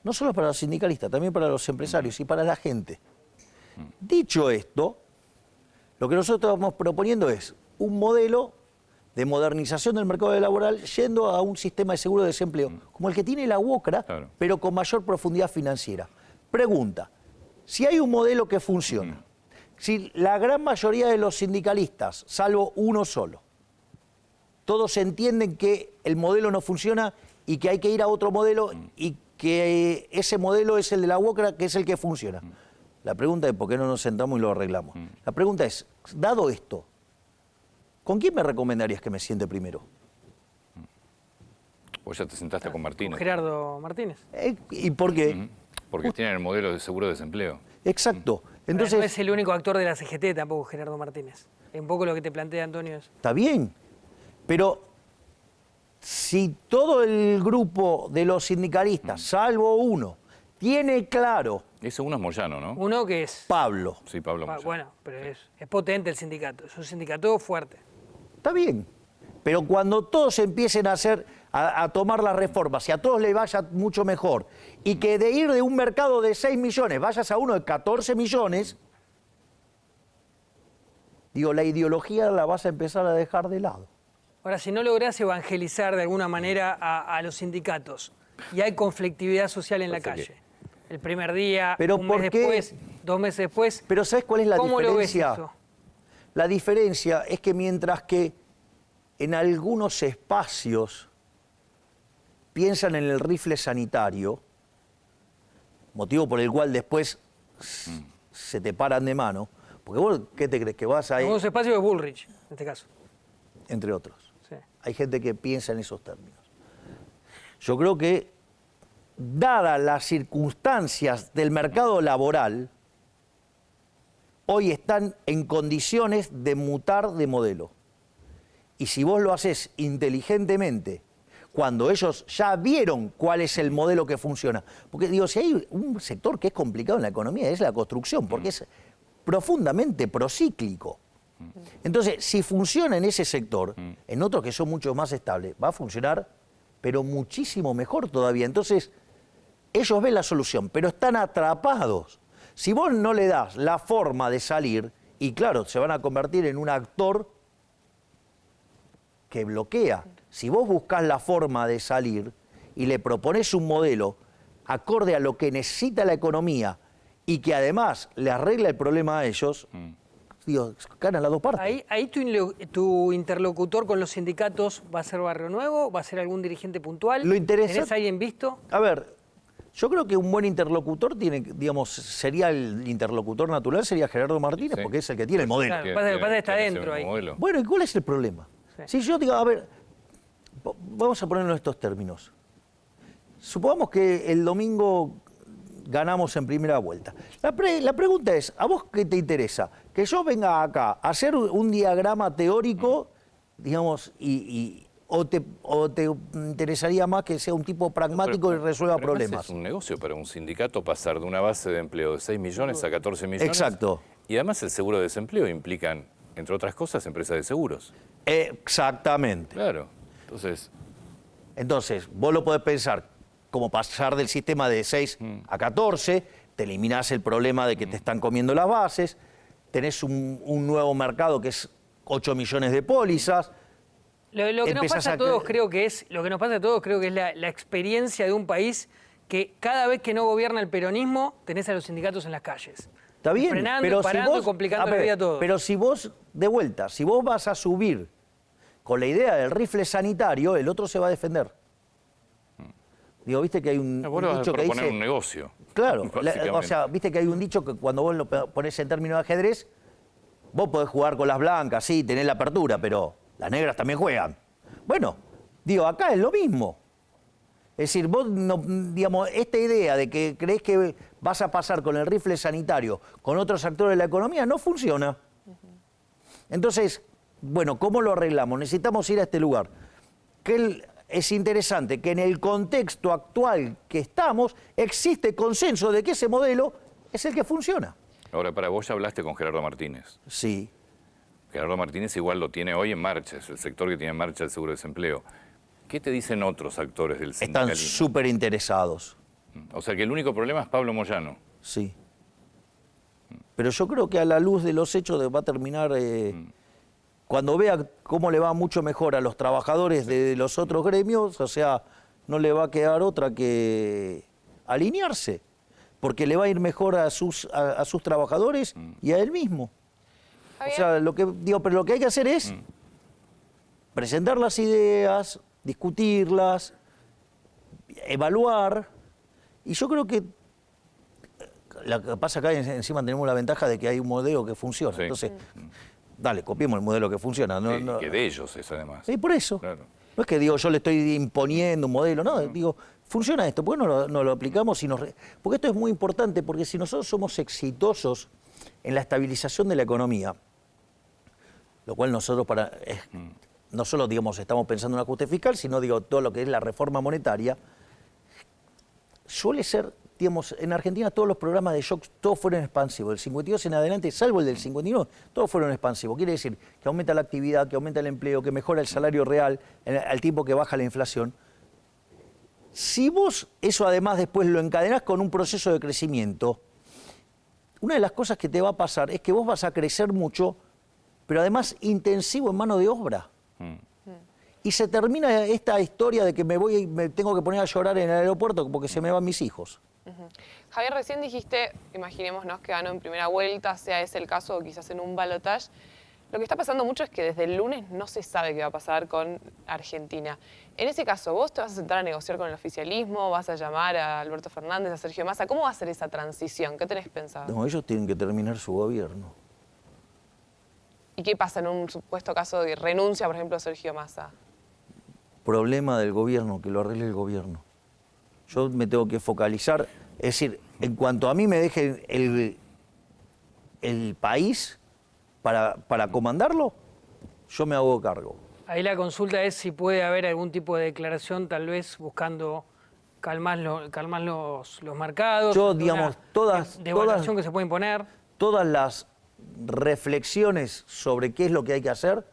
no solo para los sindicalistas, también para los empresarios y para la gente. Dicho esto, lo que nosotros estamos proponiendo es un modelo de modernización del mercado laboral yendo a un sistema de seguro de desempleo, como el que tiene la UOCRA, Claro. pero con mayor profundidad financiera. Pregunta, si hay un modelo que funciona, si la gran mayoría de los sindicalistas, salvo uno solo, todos entienden que el modelo no funciona y que hay que ir a otro modelo y que ese modelo es el de la UOCRA, que es el que funciona. La pregunta es ¿por qué no nos sentamos y lo arreglamos? La pregunta es, dado esto, ¿con quién me recomendarías que me siente primero? Vos ya te sentaste con Martínez. Gerardo Martínez. ¿Y por qué? Porque tienen el modelo de seguro de desempleo. Exacto. Entonces, no es el único actor de la CGT tampoco, Gerardo Martínez. Es un poco lo que te plantea Antonio. está bien, pero si todo el grupo de los sindicalistas, salvo uno, tiene claro, Ese uno es Moyano, ¿no? Uno que es... Pablo, Sí, Pablo Moyano. Bueno, pero es potente el sindicato. Es un sindicato fuerte. está bien, pero cuando todos empiecen a hacer, a tomar las reformas y a todos les vaya mucho mejor, y que de ir de un mercado de 6 millones vayas a uno de 14 millones, digo, la ideología la vas a empezar a dejar de lado. Ahora, si no lográs evangelizar de alguna manera a los sindicatos y hay conflictividad social en la Pasa que- calle, el primer día, Pero un mes ¿por qué? después, 2 meses después, Pero ¿sabes cuál es la ¿cómo lo ves diferencia? eso? La diferencia es que mientras que en algunos espacios piensan en el rifle sanitario, motivo por el cual después se te paran de mano, porque vos, ¿qué te crees? Que vas ahí, Algunos espacios de Bullrich, en este caso. entre otros. Sí. Hay gente que piensa en esos términos. Yo creo que, dadas las circunstancias del mercado laboral, hoy están en condiciones de mutar de modelo. Y si vos lo haces inteligentemente, cuando ellos ya vieron cuál es el modelo que funciona, porque digo, si hay un sector que es complicado en la economía, es la construcción, porque es profundamente procíclico. Entonces, si funciona en ese sector, en otros que son mucho más estables, va a funcionar, pero muchísimo mejor todavía. Entonces, ellos ven la solución, pero están atrapados. Si vos no le das la forma de salir, y claro, se van a convertir en un actor que bloquea. Si vos buscás la forma de salir y le propones un modelo acorde a lo que necesita la economía y que además le arregla el problema a ellos, digo, ganan las dos partes. Ahí tu interlocutor con los sindicatos va a ser Barrio Nuevo, va a ser algún dirigente puntual. Lo interesante- ¿Tenés a alguien visto? A ver, yo creo que un buen interlocutor tiene, digamos, sería el interlocutor natural, sería Gerardo Martínez, Sí. porque es el que tiene el modelo. Claro. pasa que está Tiene dentro ese ahí. modelo. Bueno, ¿y cuál es el problema? Sí. Si yo digo, a ver, vamos a ponerlo en estos términos. Supongamos que el domingo ganamos en primera vuelta. La pregunta es, ¿a vos qué te interesa? Que yo venga acá a hacer un diagrama teórico, digamos, o te interesaría más que sea un tipo pragmático y resuelva pero además problemas. Es un negocio para un sindicato pasar de una base de empleo de 6 millones a 14 millones. Exacto. Y además el seguro de desempleo implican, entre otras cosas, empresas de seguros. Exactamente. Claro. Entonces, Vos lo podés pensar como pasar del sistema de 6 a 14, te eliminás el problema de que te están comiendo las bases, tenés un nuevo mercado que es 8 millones de pólizas. Lo que nos Empezás pasa a a todos cre- creo que es, lo que nos pasa a todos creo que es la experiencia de un país que cada vez que no gobierna el peronismo, tenés a los sindicatos en las calles. Está bien, Frenando, pero parando si y vos, complicando a la ver, vida a todos. Pero si vos, de vuelta, si vos vas a subir con la idea del rifle sanitario, el otro se va a defender. Digo, viste que hay un vos le vas a dicho que proponer dice... un negocio. Claro, o básicamente. sea, viste que hay un dicho que cuando vos lo pones en términos de ajedrez, vos podés jugar con las blancas, sí, tenés la apertura, pero las negras también juegan. Bueno, digo, acá es lo mismo. Es decir, vos, no, digamos, esta idea de que creés que vas a pasar con el rifle sanitario con otros actores de la economía no funciona. Entonces, bueno, ¿cómo lo arreglamos? Necesitamos ir a este lugar. Es interesante que en el contexto actual que estamos existe consenso de que ese modelo es el que funciona. Ahora, para vos ya hablaste con Gerardo Martínez. Sí. Gerardo Martínez igual lo tiene hoy en marcha, es el sector que tiene en marcha el seguro de desempleo. ¿Qué te dicen otros actores del Están sindicalismo? súper interesados, O sea que el único problema es Pablo Moyano. sí. Pero yo creo que a la luz de los hechos va a terminar, cuando vea cómo le va mucho mejor a los trabajadores de los otros gremios, o sea, no le va a quedar otra que alinearse, porque le va a ir mejor a sus trabajadores y a él mismo. O sea, pero lo que hay que hacer es presentar las ideas, discutirlas, evaluar, y yo creo que lo que pasa acá encima tenemos la ventaja de que hay un modelo que funciona. Sí. Entonces, dale, copiemos el modelo que funciona. Que de ellos es además. Sí, por eso. Claro. No es que digo yo le estoy imponiendo un modelo, no, digo, funciona esto, ¿por qué no lo aplicamos? Porque esto es muy importante, porque si nosotros somos exitosos en la estabilización de la economía, lo cual nosotros no solo digamos, estamos pensando en un ajuste fiscal, sino digo, todo lo que es la reforma monetaria, suele ser, digamos, en Argentina todos los programas de shock, todos fueron expansivos. Del 52 en adelante, salvo el del 59, todos fueron expansivos. Quiere decir que aumenta la actividad, que aumenta el empleo, que mejora el salario real al tiempo que baja la inflación. Si vos eso además después lo encadenás con un proceso de crecimiento, una de las cosas que te va a pasar es que vos vas a crecer mucho, pero además intensivo en mano de obra. Y se termina esta historia de que me tengo que poner a llorar en el aeropuerto porque se me van mis hijos. Javier, recién dijiste, imaginémonos que ganó en primera vuelta, sea ese el caso o quizás en un balotaje. Lo que está pasando mucho es que desde el lunes no se sabe qué va a pasar con Argentina. En ese caso, ¿vos te vas a sentar a negociar con el oficialismo? ¿Vas a llamar a Alberto Fernández, a Sergio Massa? ¿Cómo va a ser esa transición? ¿Qué tenés pensado? No, ellos tienen que terminar su gobierno. ¿Y qué pasa en un supuesto caso de renuncia, por ejemplo, a Sergio Massa? Problema del gobierno, que lo arregle el gobierno. Yo me tengo que focalizar, es decir, en cuanto a mí me dejen el país para comandarlo, yo me hago cargo. Ahí la consulta es si puede haber algún tipo de declaración, tal vez buscando calmar los mercados. Yo, digamos, devaluación que se puede imponer. Todas las reflexiones sobre qué es lo que hay que hacer,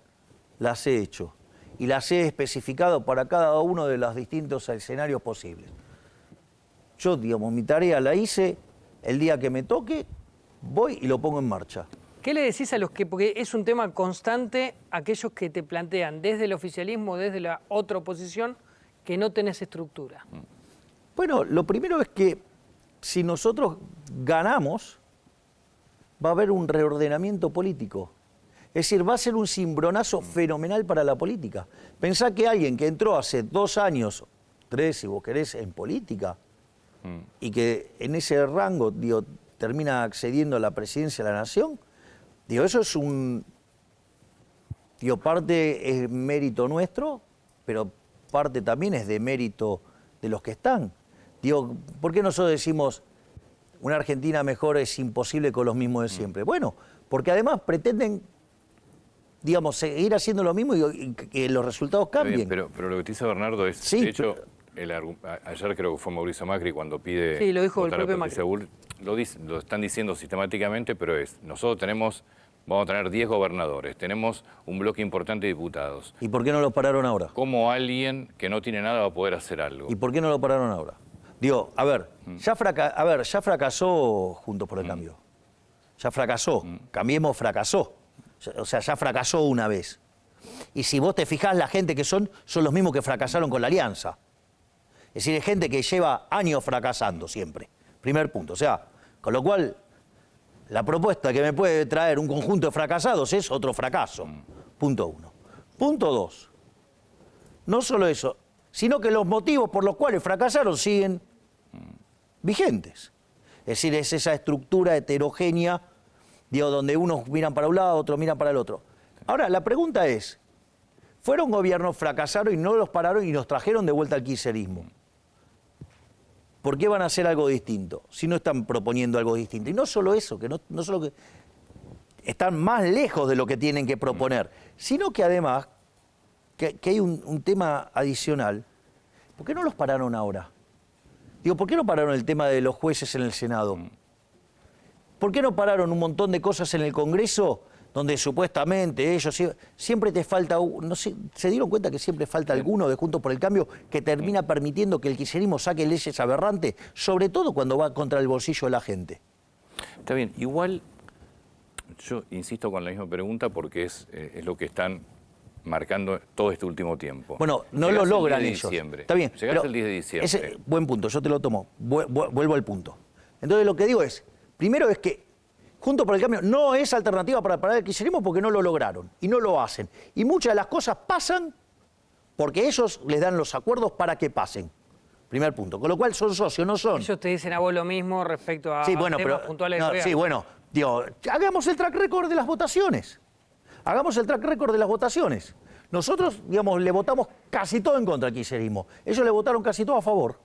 las he hecho. Y las he especificado para cada uno de los distintos escenarios posibles. Yo, digamos, mi tarea la hice, el día que me toque, voy y lo pongo en marcha. ¿Qué le decís a los que, porque es un tema constante, aquellos que te plantean desde el oficialismo, desde la otra oposición, que no tenés estructura? Bueno, lo primero es que si nosotros ganamos, va a haber un reordenamiento político. Es decir, va a ser un cimbronazo fenomenal para la política. Pensá que alguien que entró hace 2 años, 3 si vos querés, en política, y que en ese rango, digo, termina accediendo a la presidencia de la Nación, digo, eso es parte es mérito nuestro, pero parte también es de mérito de los que están. Digo, ¿por qué nosotros decimos una Argentina mejor es imposible con los mismos de siempre? Bueno, porque además pretenden, digamos, seguir haciendo lo mismo y que los resultados cambien. Bien, pero lo que te dice Bernardo es, Sí, de hecho, ayer creo que fue Mauricio Macri cuando pide Sí, lo dijo el votar a propio Patricia Bull, lo están diciendo sistemáticamente, pero nosotros vamos a tener 10 gobernadores, tenemos un bloque importante de diputados. ¿Y por qué no lo pararon ahora? ¿Cómo alguien que no tiene nada va a poder hacer algo? ¿Y por qué no lo pararon ahora? Digo, a ver, ya fracasó Juntos por el Cambio. Ya fracasó. Cambiemos fracasó. O sea, ya fracasó una vez. Y si vos te fijás, la gente que son los mismos que fracasaron con la Alianza. Es decir, es gente que lleva años fracasando siempre. Primer punto. O sea, con lo cual, la propuesta que me puede traer un conjunto de fracasados es otro fracaso. Punto 1. Punto 2. No solo eso, sino que los motivos por los cuales fracasaron siguen vigentes. Es decir, es esa estructura heterogénea, digo, donde unos miran para un lado, otros miran para el otro. Ahora, la pregunta es, fueron gobiernos, fracasaron y no los pararon y nos trajeron de vuelta al kirchnerismo. ¿Por qué van a hacer algo distinto? Si no están proponiendo algo distinto. Y no solo eso, que no solo que están más lejos de lo que tienen que proponer, sino que además, que hay un tema adicional. ¿Por qué no los pararon ahora? Digo, ¿por qué no pararon el tema de los jueces en el Senado? ¿Por qué no pararon un montón de cosas en el Congreso donde supuestamente ellos siempre te falta, no sé, se dieron cuenta que siempre falta alguno de Juntos por el Cambio que termina permitiendo que el kirchnerismo saque leyes aberrantes, sobre todo cuando va contra el bolsillo de la gente? Está bien, igual yo insisto con la misma pregunta porque es lo que están marcando todo este último tiempo. Bueno, no Llegás lo logran el 10 de ellos. diciembre. Está bien. Llegás el 10 de diciembre. Ese, buen punto, yo te lo tomo. Vuelvo al punto. Entonces lo que digo es, primero es que Juntos por el Cambio no es alternativa para parar el kirchnerismo porque no lo lograron y no lo hacen. Y muchas de las cosas pasan porque ellos les dan los acuerdos para que pasen. Primer punto. Con lo cual son socios, no son. Ellos te dicen a vos lo mismo respecto a temas puntuales de gobierno. Sí, bueno, digo, hagamos el track record de las votaciones. Hagamos el track record de las votaciones. Nosotros, digamos, le votamos casi todo en contra al kirchnerismo. Ellos le votaron casi todo a favor.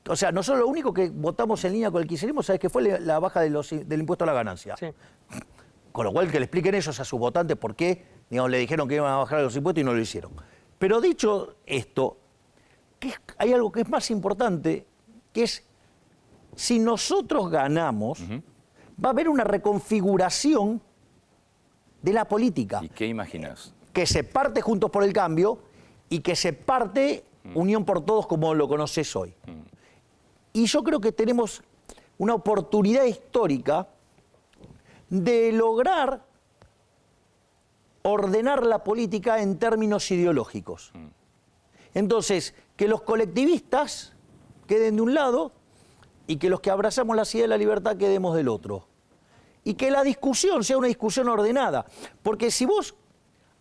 O sea, nosotros lo único que votamos en línea con el kirchnerismo, ¿sabes qué fue? La baja del impuesto a la ganancia. Sí. Con lo cual, que le expliquen ellos a sus votantes por qué, digamos, le dijeron que iban a bajar los impuestos y no lo hicieron. Pero dicho esto, hay algo que es más importante, que es, si nosotros ganamos, va a haber una reconfiguración de la política. ¿Y qué imaginas? Que se parte Juntos por el Cambio y que se parte Unión por Todos como lo conoces hoy. Y yo creo que tenemos una oportunidad histórica de lograr ordenar la política en términos ideológicos. Entonces, que los colectivistas queden de un lado y que los que abrazamos la idea de la libertad quedemos del otro. Y que la discusión sea una discusión ordenada. Porque si vos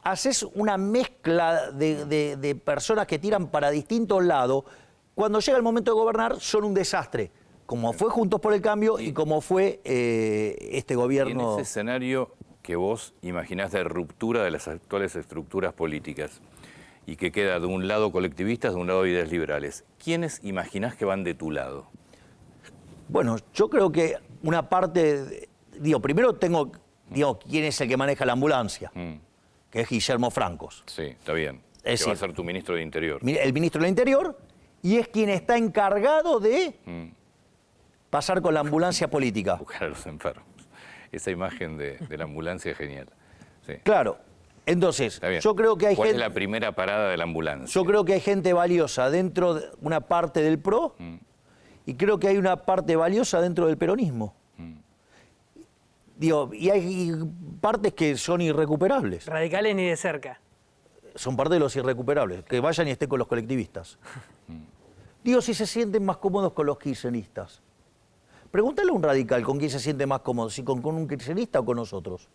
haces una mezcla de personas que tiran para distintos lados, cuando llega el momento de gobernar son un desastre, como fue Juntos por el Cambio y como fue este Y gobierno. en ese escenario que vos imaginás de ruptura de las actuales estructuras políticas y que queda de un lado colectivistas, de un lado ideas liberales, ¿quiénes imaginás que van de tu lado? Bueno, yo creo que una parte, primero tengo, quién es el que maneja la ambulancia, que es Guillermo Francos. Sí, está bien. Es que va a decir, ser tu ministro de Interior. El ministro del Interior, y es quien está encargado de pasar con la ambulancia política. Buscar a los enfermos. Esa imagen de la ambulancia es genial. Sí. Claro, entonces, Está bien. yo creo que hay ¿Cuál gente. es la primera parada de la ambulancia? Yo creo que hay gente valiosa dentro de una parte del PRO y creo que hay una parte valiosa dentro del peronismo. Y hay partes que son irrecuperables. Radicales ni de cerca. Son parte de los irrecuperables. Que vayan y estén con los colectivistas. Si se sienten más cómodos con los kirchneristas. Pregúntale a un radical con quién se siente más cómodo, si con un kirchnerista o con nosotros.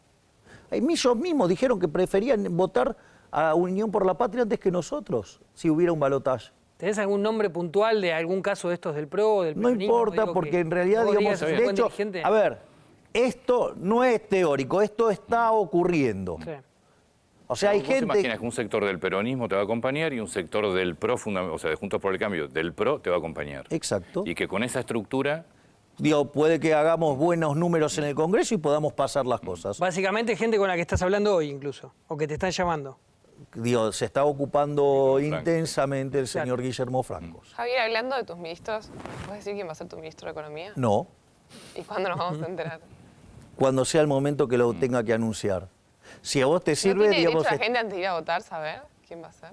Ellos mismos dijeron que preferían votar a Unión por la Patria antes que nosotros, si hubiera un balotaje. ¿Tenés algún nombre puntual de algún caso de estos del PRO o del No peronismo? importa, Digo, porque que en realidad, vos digamos, digas si de fue un hecho, dirigente. a ver, esto no es teórico, esto está ocurriendo. Sí. O sea, hay ¿Vos te gente. imaginas que un sector del peronismo te va a acompañar y un sector del PRO, o sea, de Juntos por el Cambio, del PRO te va a acompañar? Exacto. Y que con esa estructura, Puede que hagamos buenos números en el Congreso y podamos pasar las cosas. Básicamente gente con la que estás hablando hoy incluso, o que te están llamando. Se está ocupando Franco. intensamente el señor Guillermo Francos. Javier, hablando de tus ministros, ¿puedes decir quién va a ser tu ministro de Economía? No, ¿Y cuándo nos vamos a enterar? cuando sea el momento que lo tenga que anunciar. Si a vos te ¿No sirve, tiene digamos, derecho la gente antes de ir a votar saber quién va a ser?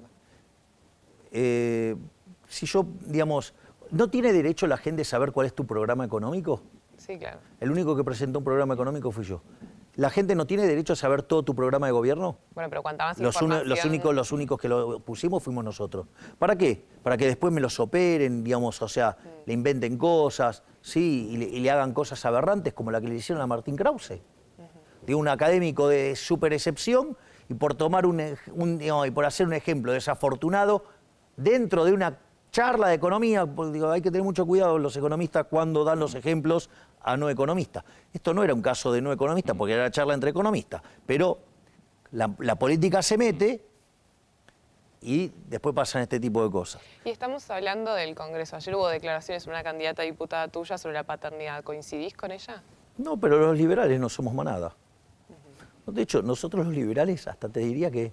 si yo, digamos, ¿no tiene derecho la gente a saber cuál es tu programa económico? Sí, claro. El único que presentó un programa económico fui yo. ¿La gente no tiene derecho a saber todo tu programa de gobierno? Bueno, pero cuanta más Los información... únicos que lo pusimos fuimos nosotros. ¿Para qué? Para que después me los operen, digamos, o sea, le inventen cosas, sí, y le hagan cosas aberrantes como la que le hicieron a Martín Krause. Digo, un académico de súper excepción y por tomar y por hacer un ejemplo desafortunado dentro de una charla de economía, pues, hay que tener mucho cuidado los economistas cuando dan los ejemplos a no economistas. Esto no era un caso de no economista, porque era charla entre economistas, pero la política se mete y después pasan este tipo de cosas. Y estamos hablando del Congreso. Ayer hubo declaraciones de una candidata a diputada tuya sobre la paternidad. ¿Coincidís con ella? No, pero los liberales no somos manada. De hecho, nosotros los liberales hasta te diría que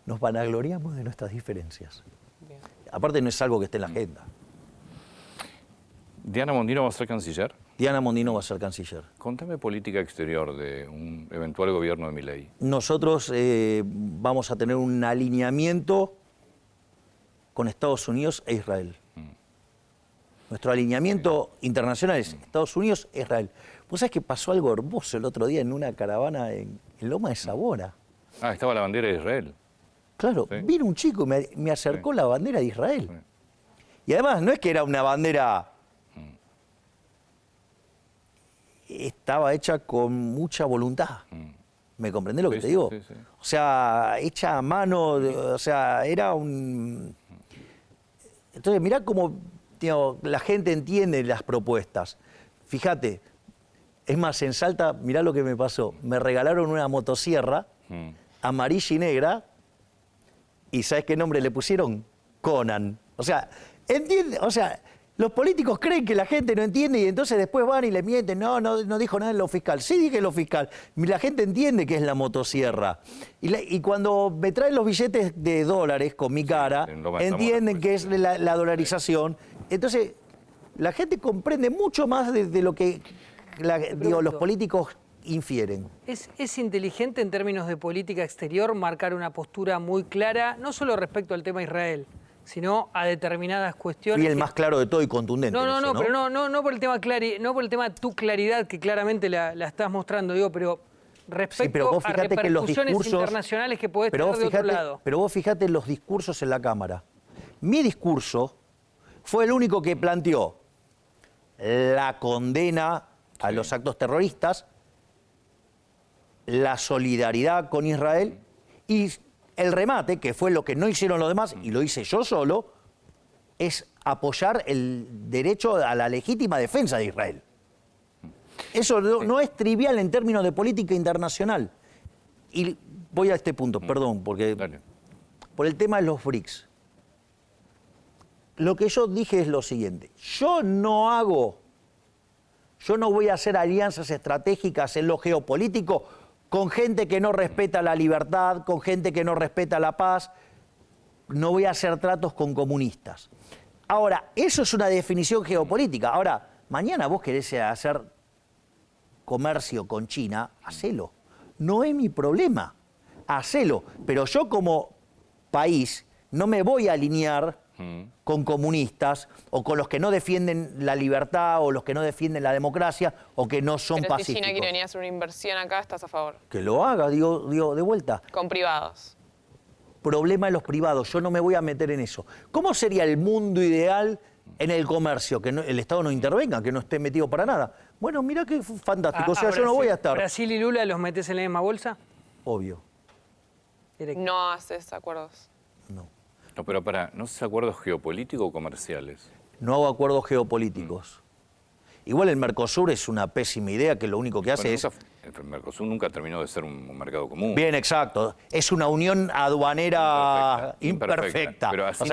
nos vanagloriamos de nuestras diferencias. Bien. Aparte no es algo que esté en la agenda. ¿Diana Mondino va a ser canciller? Diana Mondino va a ser canciller. Contame política exterior de un eventual gobierno de Milei. Nosotros vamos a tener un alineamiento con Estados Unidos e Israel. Nuestro alineamiento internacional es Estados Unidos e Israel. ¿Vos sabés que pasó algo hermoso el otro día en una caravana en Loma de Zamora? Ah, estaba la bandera de Israel. Claro, Sí. vino un chico y me acercó Sí. la bandera de Israel. Sí. Y además no es que era una bandera... Estaba hecha con mucha voluntad. ¿Me comprendés lo que Sí, te sí, digo? sí, sí. O sea, hecha a mano, o sea, era un... Entonces, mirá cómo la gente entiende las propuestas. Fíjate, es más, en Salta, mirá lo que me pasó. Me regalaron una motosierra amarilla y negra, y ¿sabes qué nombre le pusieron? Conan. O sea, entiende, o sea, Los políticos creen que la gente no entiende y entonces después van y le mienten. No dijo nada en lo fiscal. Sí dije lo fiscal. La gente entiende que es la motosierra. Y cuando me traen los billetes de dólares con mi cara, entienden que es la dolarización. Entonces, la gente comprende mucho más de lo que los políticos infieren. ¿Es inteligente en términos de política exterior marcar una postura muy clara, no solo respecto al tema Israel, sino a determinadas cuestiones? Fui el más claro de todo y contundente. Pero no por el tema no por el tema de tu claridad, que claramente la estás mostrando, digo, pero respecto a repercusiones internacionales que podés tener de otro lado. Pero vos fijate en los discursos en la Cámara. Mi discurso fue el único que planteó la condena a los actos terroristas, la solidaridad con Israel y el remate, que fue lo que no hicieron los demás y lo hice yo solo, es apoyar el derecho a la legítima defensa de Israel. Eso no es trivial en términos de política internacional. Y voy a este punto, perdón, porque por el tema de los BRICS. Lo que yo dije es lo siguiente: yo no voy a hacer alianzas estratégicas en lo geopolítico con gente que no respeta la libertad, con gente que no respeta la paz. No voy a hacer tratos con comunistas. Ahora, eso es una definición geopolítica. Ahora, mañana vos querés hacer comercio con China, hacelo. No es mi problema, hacelo. Pero yo como país no me voy a alinear con comunistas o con los que no defienden la libertad o los que no defienden la democracia o que no son Pero pacíficos. Si China quiere venir a hacer una inversión acá, ¿estás a favor? Que lo haga, digo de vuelta. Con privados. Problema de los privados, yo no me voy a meter en eso. ¿Cómo sería el mundo ideal en el comercio? Que el Estado no intervenga, que no esté metido para nada. Bueno, mira qué fantástico, o sea, yo no voy a estar. ¿Brasil y Lula los metes en la misma bolsa? Obvio. Directo. No haces acuerdos. No. No, pero ¿no haces acuerdos geopolíticos o comerciales? No hago acuerdos geopolíticos. Igual el Mercosur es una pésima idea que lo único que hace es... El Mercosur nunca terminó de ser un mercado común. Bien, exacto. Es una unión aduanera imperfecta. Pero así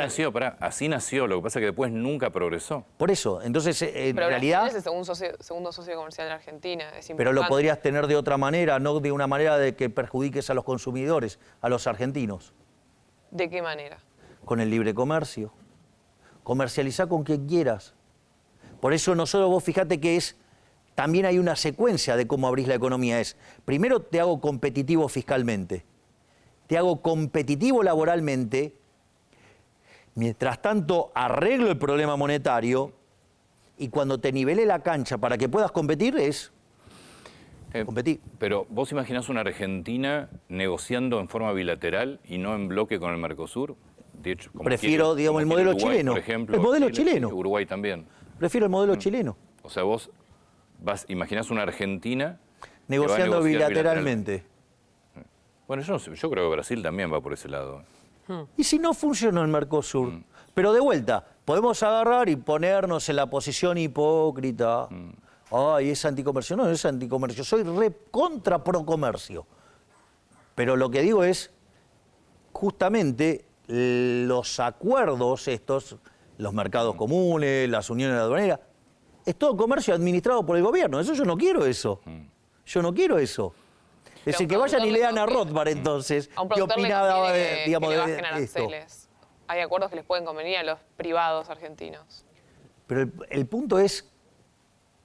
así nació. Lo que pasa es que después nunca progresó. Por eso, entonces en Pero realidad... Brasil es el segundo socio comercial de Argentina. Es Pero lo importante. podrías tener de otra manera, no de una manera de que perjudiques a los consumidores, a los argentinos. ¿De qué manera? Con el libre comercio. Comercializá con quien quieras. Por eso nosotros, vos fíjate que también hay una secuencia de cómo abrís la economía. Primero te hago competitivo fiscalmente, te hago competitivo laboralmente, mientras tanto arreglo el problema monetario y cuando te nivelé la cancha para que puedas competir competir. Pero vos imaginás una Argentina negociando en forma bilateral y no en bloque con el Mercosur. De hecho, prefiero, digamos, el modelo Uruguay, chileno. Por ejemplo, El modelo Chile, chileno. Uruguay también. Prefiero el modelo chileno. O sea, vos imaginás una Argentina negociando bilateralmente. Bueno, yo creo que Brasil también va por ese lado. ¿Y si no funcionó el Mercosur? Pero de vuelta, podemos agarrar y ponernos en la posición hipócrita. Ay, es anticomercio. No, es anticomercio. Soy contra pro comercio. Pero lo que digo es, justamente, los acuerdos estos, los mercados comunes, las uniones aduaneras, es todo comercio administrado por el gobierno. Eso yo no quiero eso. Yo no quiero eso. Es decir, que vayan y lean a Rothbard entonces, A un qué productor opinaba digamos, de bajen esto. aranceles. Hay acuerdos que les pueden convenir a los privados argentinos. Pero el punto es,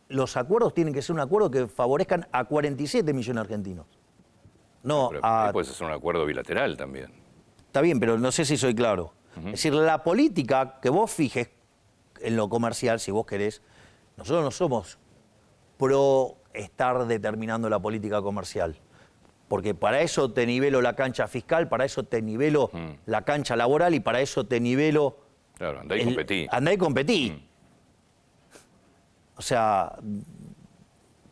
los acuerdos tienen que ser un acuerdo que favorezcan a 47 millones de argentinos. No Pero a... ahí puedes hacer un acuerdo bilateral también. Está bien, pero no sé si soy claro. Es decir, la política que vos fijes en lo comercial, si vos querés, nosotros no somos pro estar determinando la política comercial. Porque para eso te nivelo la cancha fiscal, para eso te nivelo la cancha laboral y para eso te nivelo... Claro, andá y competí. Andá y competí. O sea,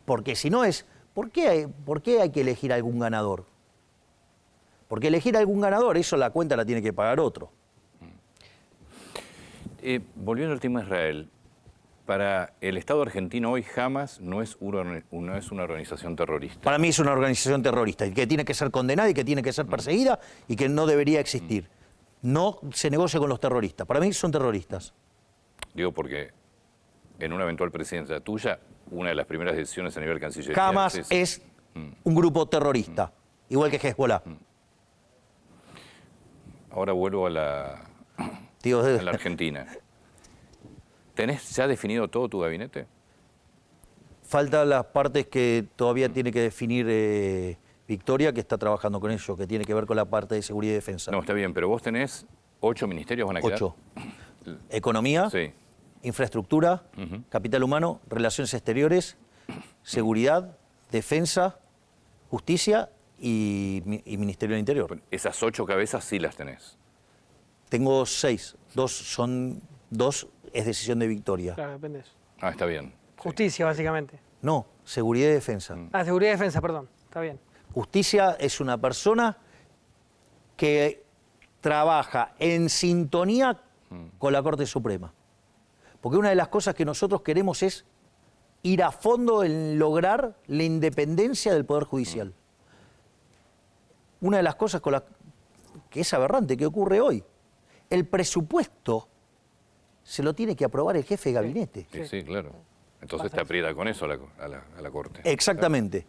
porque si no es... ¿Por qué hay que elegir algún ganador? Porque elegir algún ganador, eso la cuenta la tiene que pagar otro. Volviendo al tema de Israel, para el Estado argentino hoy Hamas no es una organización terrorista. Para mí es una organización terrorista y que tiene que ser condenada y que tiene que ser perseguida y que no debería existir. No se negocia con los terroristas. Para mí son terroristas. Digo porque en una eventual presidencia tuya, una de las primeras decisiones a nivel cancillería Hamas es un grupo terrorista, igual que Hezbollah. Ahora vuelvo a la Argentina. ¿Tenés ya definido todo tu gabinete? Faltan las partes que todavía tiene que definir Victoria, que está trabajando con ello, que tiene que ver con la parte de seguridad y defensa. No, está bien, pero vos tenés 8 ministerios, ¿van a quedar? 8. Economía, Sí. infraestructura, capital humano, relaciones exteriores, seguridad, defensa, justicia y Ministerio del Interior. Esas 8 cabezas sí las tenés. Tengo 6. 2 es decisión de Victoria. Claro, depende de eso. Ah, está bien. Justicia, básicamente. No, seguridad y defensa. Seguridad y defensa, perdón. Está bien. Justicia es una persona que trabaja en sintonía con la Corte Suprema. Porque una de las cosas que nosotros queremos es ir a fondo en lograr la independencia del Poder Judicial. Una de las cosas que es aberrante, que ocurre hoy. El presupuesto se lo tiene que aprobar el jefe de gabinete. Sí, claro. Entonces te aprieta con eso a la Corte. Exactamente.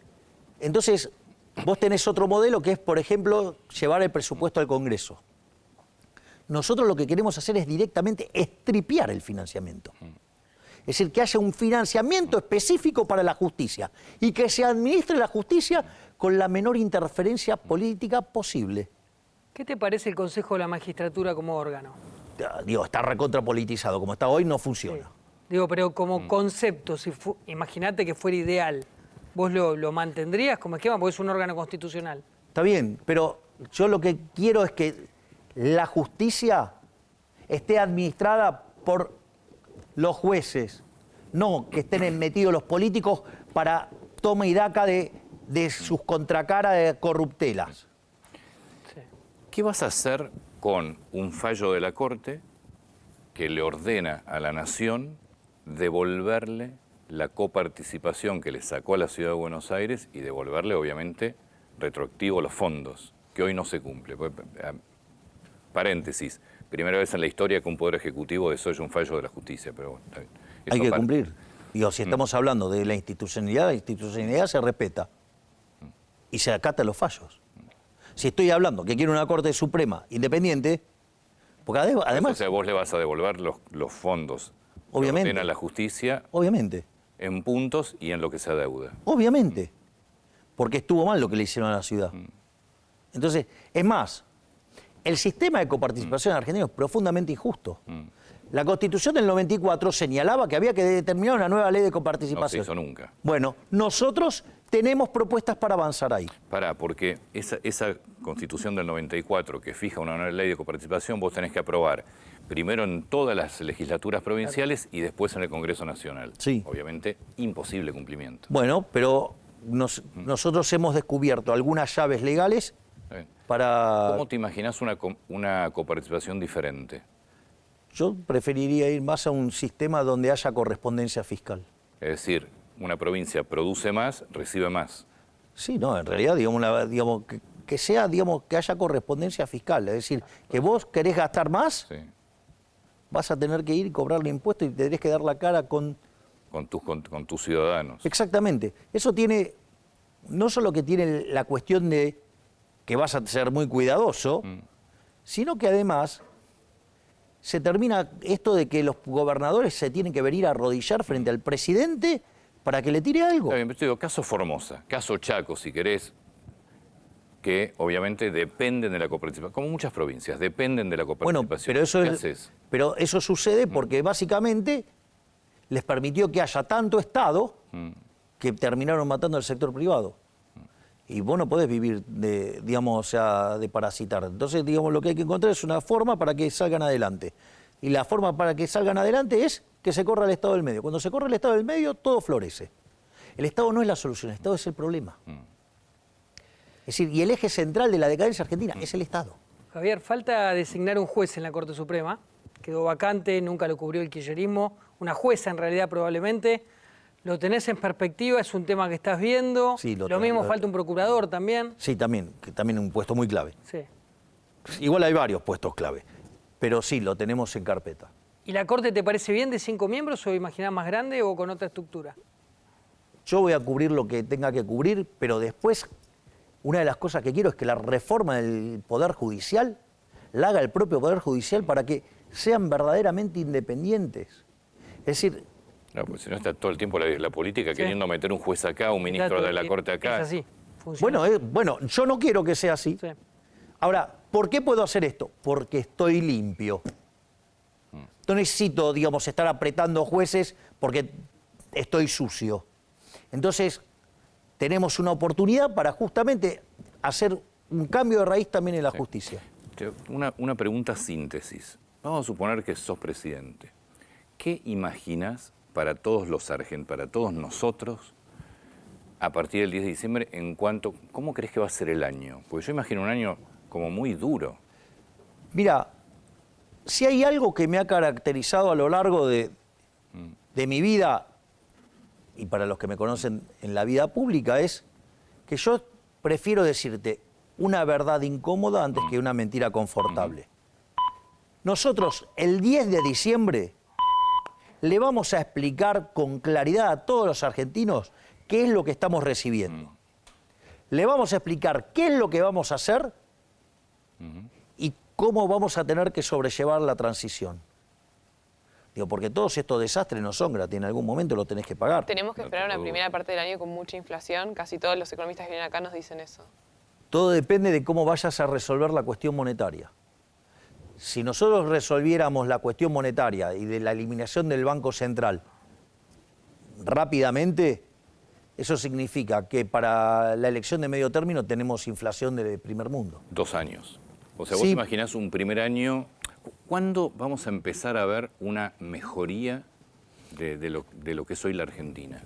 Entonces, vos tenés otro modelo que es, por ejemplo, llevar el presupuesto al Congreso. Nosotros lo que queremos hacer es directamente estripiar el financiamiento. Es decir, que haya un financiamiento específico para la justicia y que se administre la justicia con la menor interferencia política posible. ¿Qué te parece el Consejo de la Magistratura como órgano? Digo, está recontrapolitizado. Como está hoy, no funciona. Sí. Digo, pero como concepto, imagínate que fuera ideal, ¿vos lo mantendrías como esquema? Porque es un órgano constitucional. Está bien, pero yo lo que quiero es que la justicia esté administrada por los jueces, no que estén metidos los políticos para toma y daca de sus contracaras de corruptelas. Sí. ¿Qué vas a hacer con un fallo de la Corte que le ordena a la Nación devolverle la coparticipación que le sacó a la Ciudad de Buenos Aires y devolverle, obviamente, retroactivo los fondos, que hoy no se cumple? Paréntesis, primera vez en la historia que un Poder Ejecutivo desoye un fallo de la justicia, pero bueno, está bien. Hay que cumplir. Digo, si estamos hablando de la institucionalidad se respeta y se acata los fallos. Si estoy hablando que quiero una Corte Suprema independiente, porque además... O sea, vos le vas a devolver los fondos obviamente, que ordena la justicia obviamente, en puntos y en lo que se adeuda. Obviamente, porque estuvo mal lo que le hicieron a la ciudad. Entonces, es más, el sistema de coparticipación argentino es profundamente injusto. La Constitución del 94 señalaba que había que determinar una nueva ley de coparticipación. No se hizo nunca. Bueno, nosotros tenemos propuestas para avanzar ahí. Porque esa Constitución del 94 que fija una nueva ley de coparticipación, vos tenés que aprobar primero en todas las legislaturas provinciales y después en el Congreso Nacional. Sí. Obviamente, imposible cumplimiento. Bueno, pero nosotros hemos descubierto algunas llaves legales para... ¿Cómo te imaginás una coparticipación diferente? Yo preferiría ir más a un sistema donde haya correspondencia fiscal. Es decir, una provincia produce más, recibe más. Sí, no, en realidad, digamos que sea, que haya correspondencia fiscal. Es decir, que vos querés gastar más, Sí. vas a tener que ir y cobrarle impuestos y tendrés que dar la cara con tus ciudadanos. Exactamente. Eso tiene, no solo que tiene la cuestión de que vas a ser muy cuidadoso, sino que además se termina esto de que los gobernadores se tienen que venir a arrodillar frente al presidente para que le tire algo. Está bien, pero te digo, caso Formosa, caso Chaco, si querés, que obviamente dependen de la coparticipación, como muchas provincias, dependen de la coparticipación. Bueno, pero eso sucede porque básicamente les permitió que haya tanto Estado que terminaron matando al sector privado. Y vos no podés vivir de parasitar. Entonces, lo que hay que encontrar es una forma para que salgan adelante. Y la forma para que salgan adelante es que se corra el Estado del medio. Cuando se corre el Estado del medio, todo florece. El Estado no es la solución, el Estado es el problema. Es decir, y el eje central de la decadencia argentina es el Estado. Javier, falta designar un juez en la Corte Suprema. Quedó vacante, nunca lo cubrió el kirchnerismo. Una jueza, en realidad, probablemente. ¿Lo tenés en perspectiva? ¿Es un tema que estás viendo? Sí, lo mismo falta un procurador también. Sí, también un puesto muy clave. Sí. Igual hay varios puestos clave, pero sí, lo tenemos en carpeta. ¿Y la Corte te parece bien de 5 miembros o imaginás más grande o con otra estructura? Yo voy a cubrir lo que tenga que cubrir, pero después una de las cosas que quiero es que la reforma del Poder Judicial la haga el propio Poder Judicial para que sean verdaderamente independientes. Es decir... No, pues si no está todo el tiempo la política queriendo meter un juez acá, un ministro de la Corte acá. Es así, funciona. Bueno, yo no quiero que sea así. Sí. Ahora, ¿por qué puedo hacer esto? Porque estoy limpio. No necesito, digamos, estar apretando jueces porque estoy sucio. Entonces, tenemos una oportunidad para justamente hacer un cambio de raíz también en la justicia. Una pregunta síntesis. Vamos a suponer que sos presidente. ¿Qué imaginas para todos los sargentos, para todos nosotros, a partir del 10 de diciembre, en cuanto, ¿cómo crees que va a ser el año? Porque yo imagino un año como muy duro. Mira, si hay algo que me ha caracterizado a lo largo de mi vida, y para los que me conocen en la vida pública, es que yo prefiero decirte una verdad incómoda antes que una mentira confortable. Nosotros, el 10 de diciembre, le vamos a explicar con claridad a todos los argentinos qué es lo que estamos recibiendo. Le vamos a explicar qué es lo que vamos a hacer y cómo vamos a tener que sobrellevar la transición. Digo, porque todos estos desastres no son gratis, en algún momento lo tenés que pagar. Tenemos que esperar una primera parte del año con mucha inflación, casi todos los economistas que vienen acá nos dicen eso. Todo depende de cómo vayas a resolver la cuestión monetaria. Si nosotros resolviéramos la cuestión monetaria y de la eliminación del Banco Central rápidamente, eso significa que para la elección de medio término tenemos inflación de primer mundo. 2 años. O sea, vos Sí. imaginás un primer año. ¿Cuándo vamos a empezar a ver una mejoría de lo que es hoy la Argentina?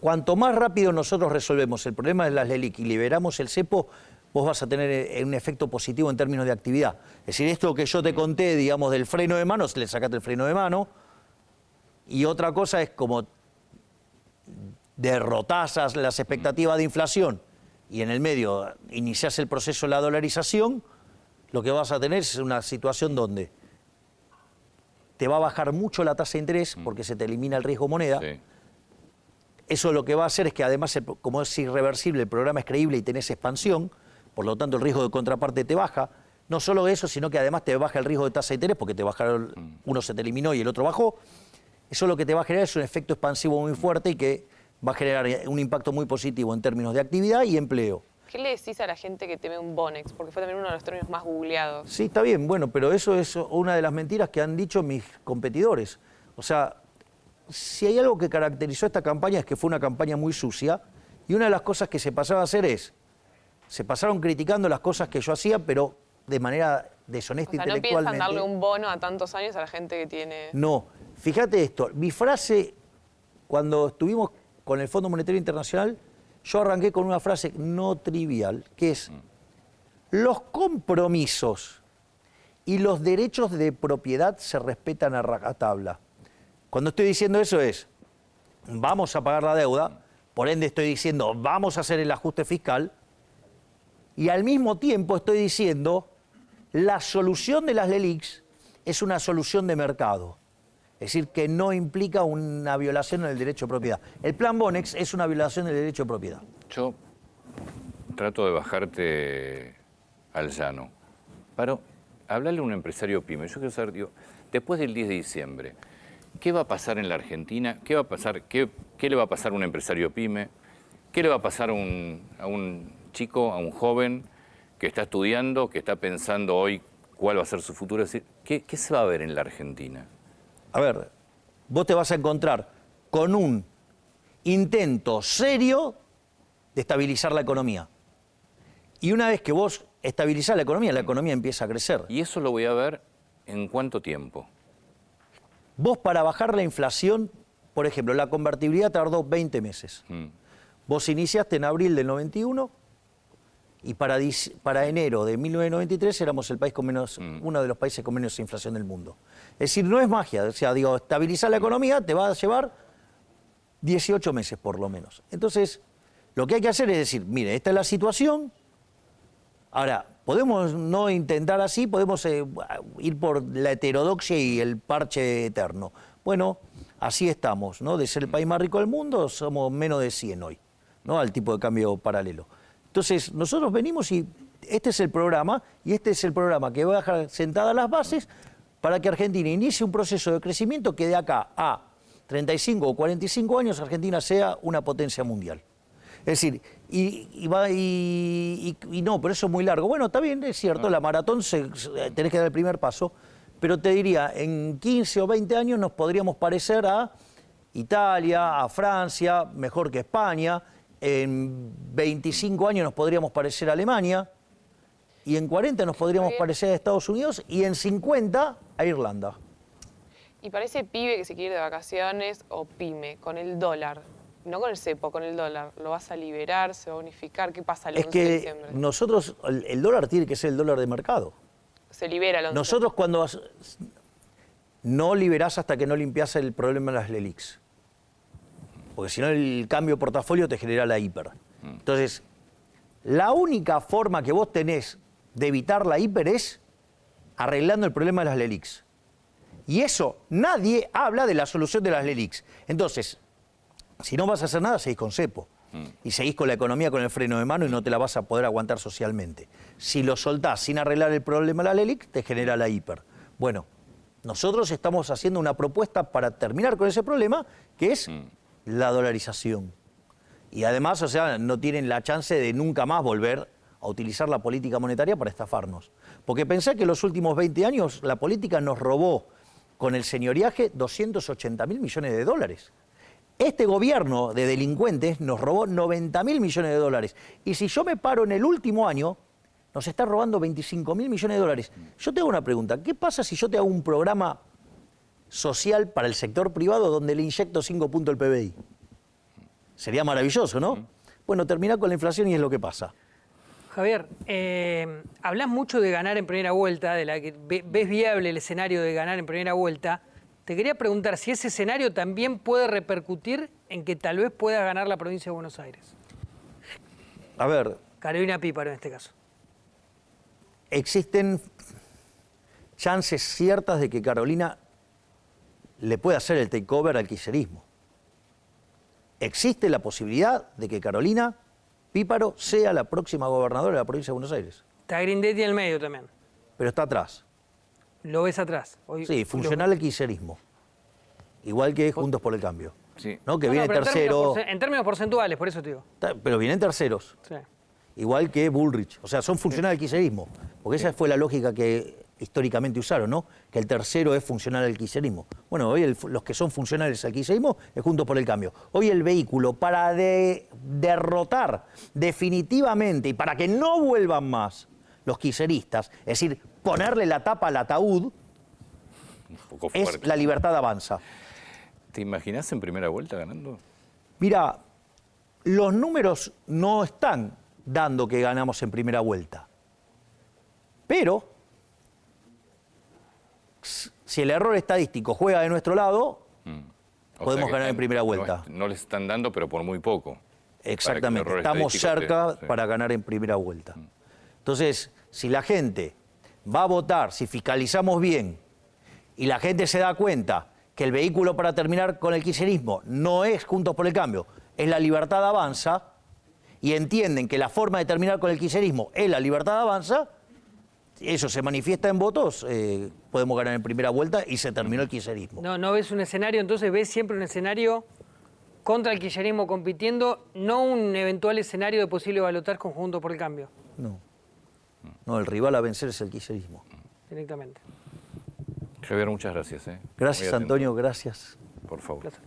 Cuanto más rápido nosotros resolvemos el problema de las LELIC y liberamos el cepo, vos vas a tener un efecto positivo en términos de actividad. Es decir, esto que yo te conté, digamos, del freno de mano, le sacaste el freno de mano, y otra cosa es como derrotás las expectativas de inflación y en el medio iniciás el proceso de la dolarización, lo que vas a tener es una situación donde te va a bajar mucho la tasa de interés porque se te elimina el riesgo moneda. Sí. Eso lo que va a hacer es que además, como es irreversible, el programa es creíble y tenés expansión, por lo tanto el riesgo de contraparte te baja. No solo eso, sino que además te baja el riesgo de tasa de interés porque te bajaron, uno se te eliminó y el otro bajó. Eso lo que te va a generar es un efecto expansivo muy fuerte y que va a generar un impacto muy positivo en términos de actividad y empleo. ¿Qué le decís a la gente que teme un Bonex? Porque fue también uno de los términos más googleados. Sí, está bien, bueno, pero eso es una de las mentiras que han dicho mis competidores. O sea, si hay algo que caracterizó esta campaña es que fue una campaña muy sucia y una de las cosas que se pasaba a hacer se pasaron criticando las cosas que yo hacía, pero de manera deshonesta O sea, ¿no intelectualmente. piensan darle un bono a tantos años a la gente que tiene...? No, fíjate esto, mi frase cuando estuvimos con el Fondo Monetario Internacional, yo arranqué con una frase no trivial, que es: los compromisos y los derechos de propiedad se respetan a rajatabla. Cuando estoy diciendo eso es, vamos a pagar la deuda, por ende estoy diciendo, vamos a hacer el ajuste fiscal, y al mismo tiempo estoy diciendo, la solución de las LELICs es una solución de mercado. Es decir, que no implica una violación del derecho de propiedad. El plan Bonex es una violación del derecho de propiedad. Yo trato de bajarte al llano. Pero hablarle a un empresario pyme. Yo quiero saber, digo, después del 10 de diciembre, ¿qué va a pasar en la Argentina? ¿Qué va a pasar? ¿Qué le va a pasar a un empresario pyme? ¿Qué le va a pasar a un chico, a un joven que está estudiando, que está pensando hoy cuál va a ser su futuro? Es decir, ¿qué se va a ver en la Argentina? A ver, vos te vas a encontrar con un intento serio de estabilizar la economía. Y una vez que vos estabilizás la economía empieza a crecer. ¿Y eso lo voy a ver en cuánto tiempo? Vos para bajar la inflación, por ejemplo, la convertibilidad tardó 20 meses. Vos iniciaste en abril del 91 y para enero de 1993 éramos el país con menos, uno de los países con menos inflación del mundo. Es decir, no es magia. O sea, digo, estabilizar la economía te va a llevar 18 meses por lo menos. Entonces, lo que hay que hacer es decir, mire, esta es la situación. Ahora, Podemos no intentar así, podemos ir por la heterodoxia y el parche eterno. Bueno, así estamos, ¿no? De ser el país más rico del mundo, somos menos de 100 hoy, ¿no? Al tipo de cambio paralelo. Entonces, nosotros venimos y este es el programa, y este es el programa que va a dejar sentadas las bases para que Argentina inicie un proceso de crecimiento que de acá a 35 o 45 años Argentina sea una potencia mundial. Es decir, y no, pero eso es muy largo. Bueno, está bien, es cierto, la maratón tenés que dar el primer paso, pero te diría, en 15 o 20 años nos podríamos parecer a Italia, a Francia, mejor que España, en 25 años nos podríamos parecer a Alemania, y en 40 nos podríamos parecer a Estados Unidos, y en 50 a Irlanda. Y para ese pibe que se quiere ir de vacaciones o pyme, con el dólar, no con el cepo, con el dólar, ¿lo vas a liberar, se va a unificar? ¿Qué pasa el 11 de diciembre? Es que nosotros, el dólar tiene que ser el dólar de mercado. Se libera el 11. Nosotros no liberás hasta que no limpiás el problema de las LELIQs. Porque si no el cambio de portafolio te genera la hiper. Entonces, la única forma que vos tenés de evitar la hiper es arreglando el problema de las LELIQs. Y eso, nadie habla de la solución de las LELIQs. Entonces, si no vas a hacer nada, seguís con cepo. Y seguís con la economía con el freno de mano y no te la vas a poder aguantar socialmente. Si lo soltás sin arreglar el problema de la LELIQ, te genera la hiper. Bueno, nosotros estamos haciendo una propuesta para terminar con ese problema, que es la dolarización. Y además, o sea, no tienen la chance de nunca más volver a utilizar la política monetaria para estafarnos. Porque pensé que en los últimos 20 años la política nos robó con el señoriaje 280.000 millones de dólares. Este gobierno de delincuentes nos robó 90.000 millones de dólares. Y si yo me paro en el último año, nos está robando 25.000 millones de dólares. Yo te hago una pregunta. ¿Qué pasa si yo te hago un programa social para el sector privado donde le inyecto 5 puntos el PBI? Sería maravilloso, ¿no? Bueno, termina con la inflación y es lo que pasa. Javier, hablas mucho de ganar en primera vuelta, de la que ves viable el escenario de ganar en primera vuelta. Te quería preguntar si ese escenario también puede repercutir en que tal vez pueda ganar la provincia de Buenos Aires. A ver. Carolina Píparo en este caso. Existen chances ciertas de que Carolina le pueda hacer el takeover al kirchnerismo. Existe la posibilidad de que Carolina Píparo sea la próxima gobernadora de la provincia de Buenos Aires. Está Grindetti en el medio también. Pero está atrás. ¿Lo ves atrás? Hoy, sí, funcional al kirchnerismo. Igual que Juntos por el Cambio. Sí. ¿No? Que viene tercero. En términos porcentuales, por eso te digo. Pero vienen terceros. Sí. Igual que Bullrich. O sea, son funcionales al kirchnerismo. Porque esa fue la lógica que históricamente usaron, ¿no? Que el tercero es funcional al kirchnerismo. Bueno, hoy los que son funcionales al kirchnerismo es Juntos por el Cambio. Hoy el vehículo para derrotar definitivamente y para que no vuelvan más los kirchneristas, es decir, ponerle la tapa al ataúd, es La Libertad Avanza. ¿Te imaginás en primera vuelta ganando? Mira, los números no están dando que ganamos en primera vuelta. Pero, si el error estadístico juega de nuestro lado, podemos ganar en primera vuelta. No les están dando, pero por muy poco. Exactamente, estamos cerca para ganar en primera vuelta. Entonces, si la gente va a votar, si fiscalizamos bien, y la gente se da cuenta que el vehículo para terminar con el kirchnerismo no es Juntos por el Cambio, es La Libertad Avanza, y entienden que la forma de terminar con el kirchnerismo es La Libertad Avanza, eso se manifiesta en votos, podemos ganar en primera vuelta y se terminó el kirchnerismo. No ves un escenario, entonces ves siempre un escenario contra el kirchnerismo compitiendo, no un eventual escenario de posible balotaje con Juntos por el Cambio. No, el rival a vencer es el kirchnerismo. Directamente. Javier, muchas gracias. Gracias, Antonio, gracias. Por favor. Gracias.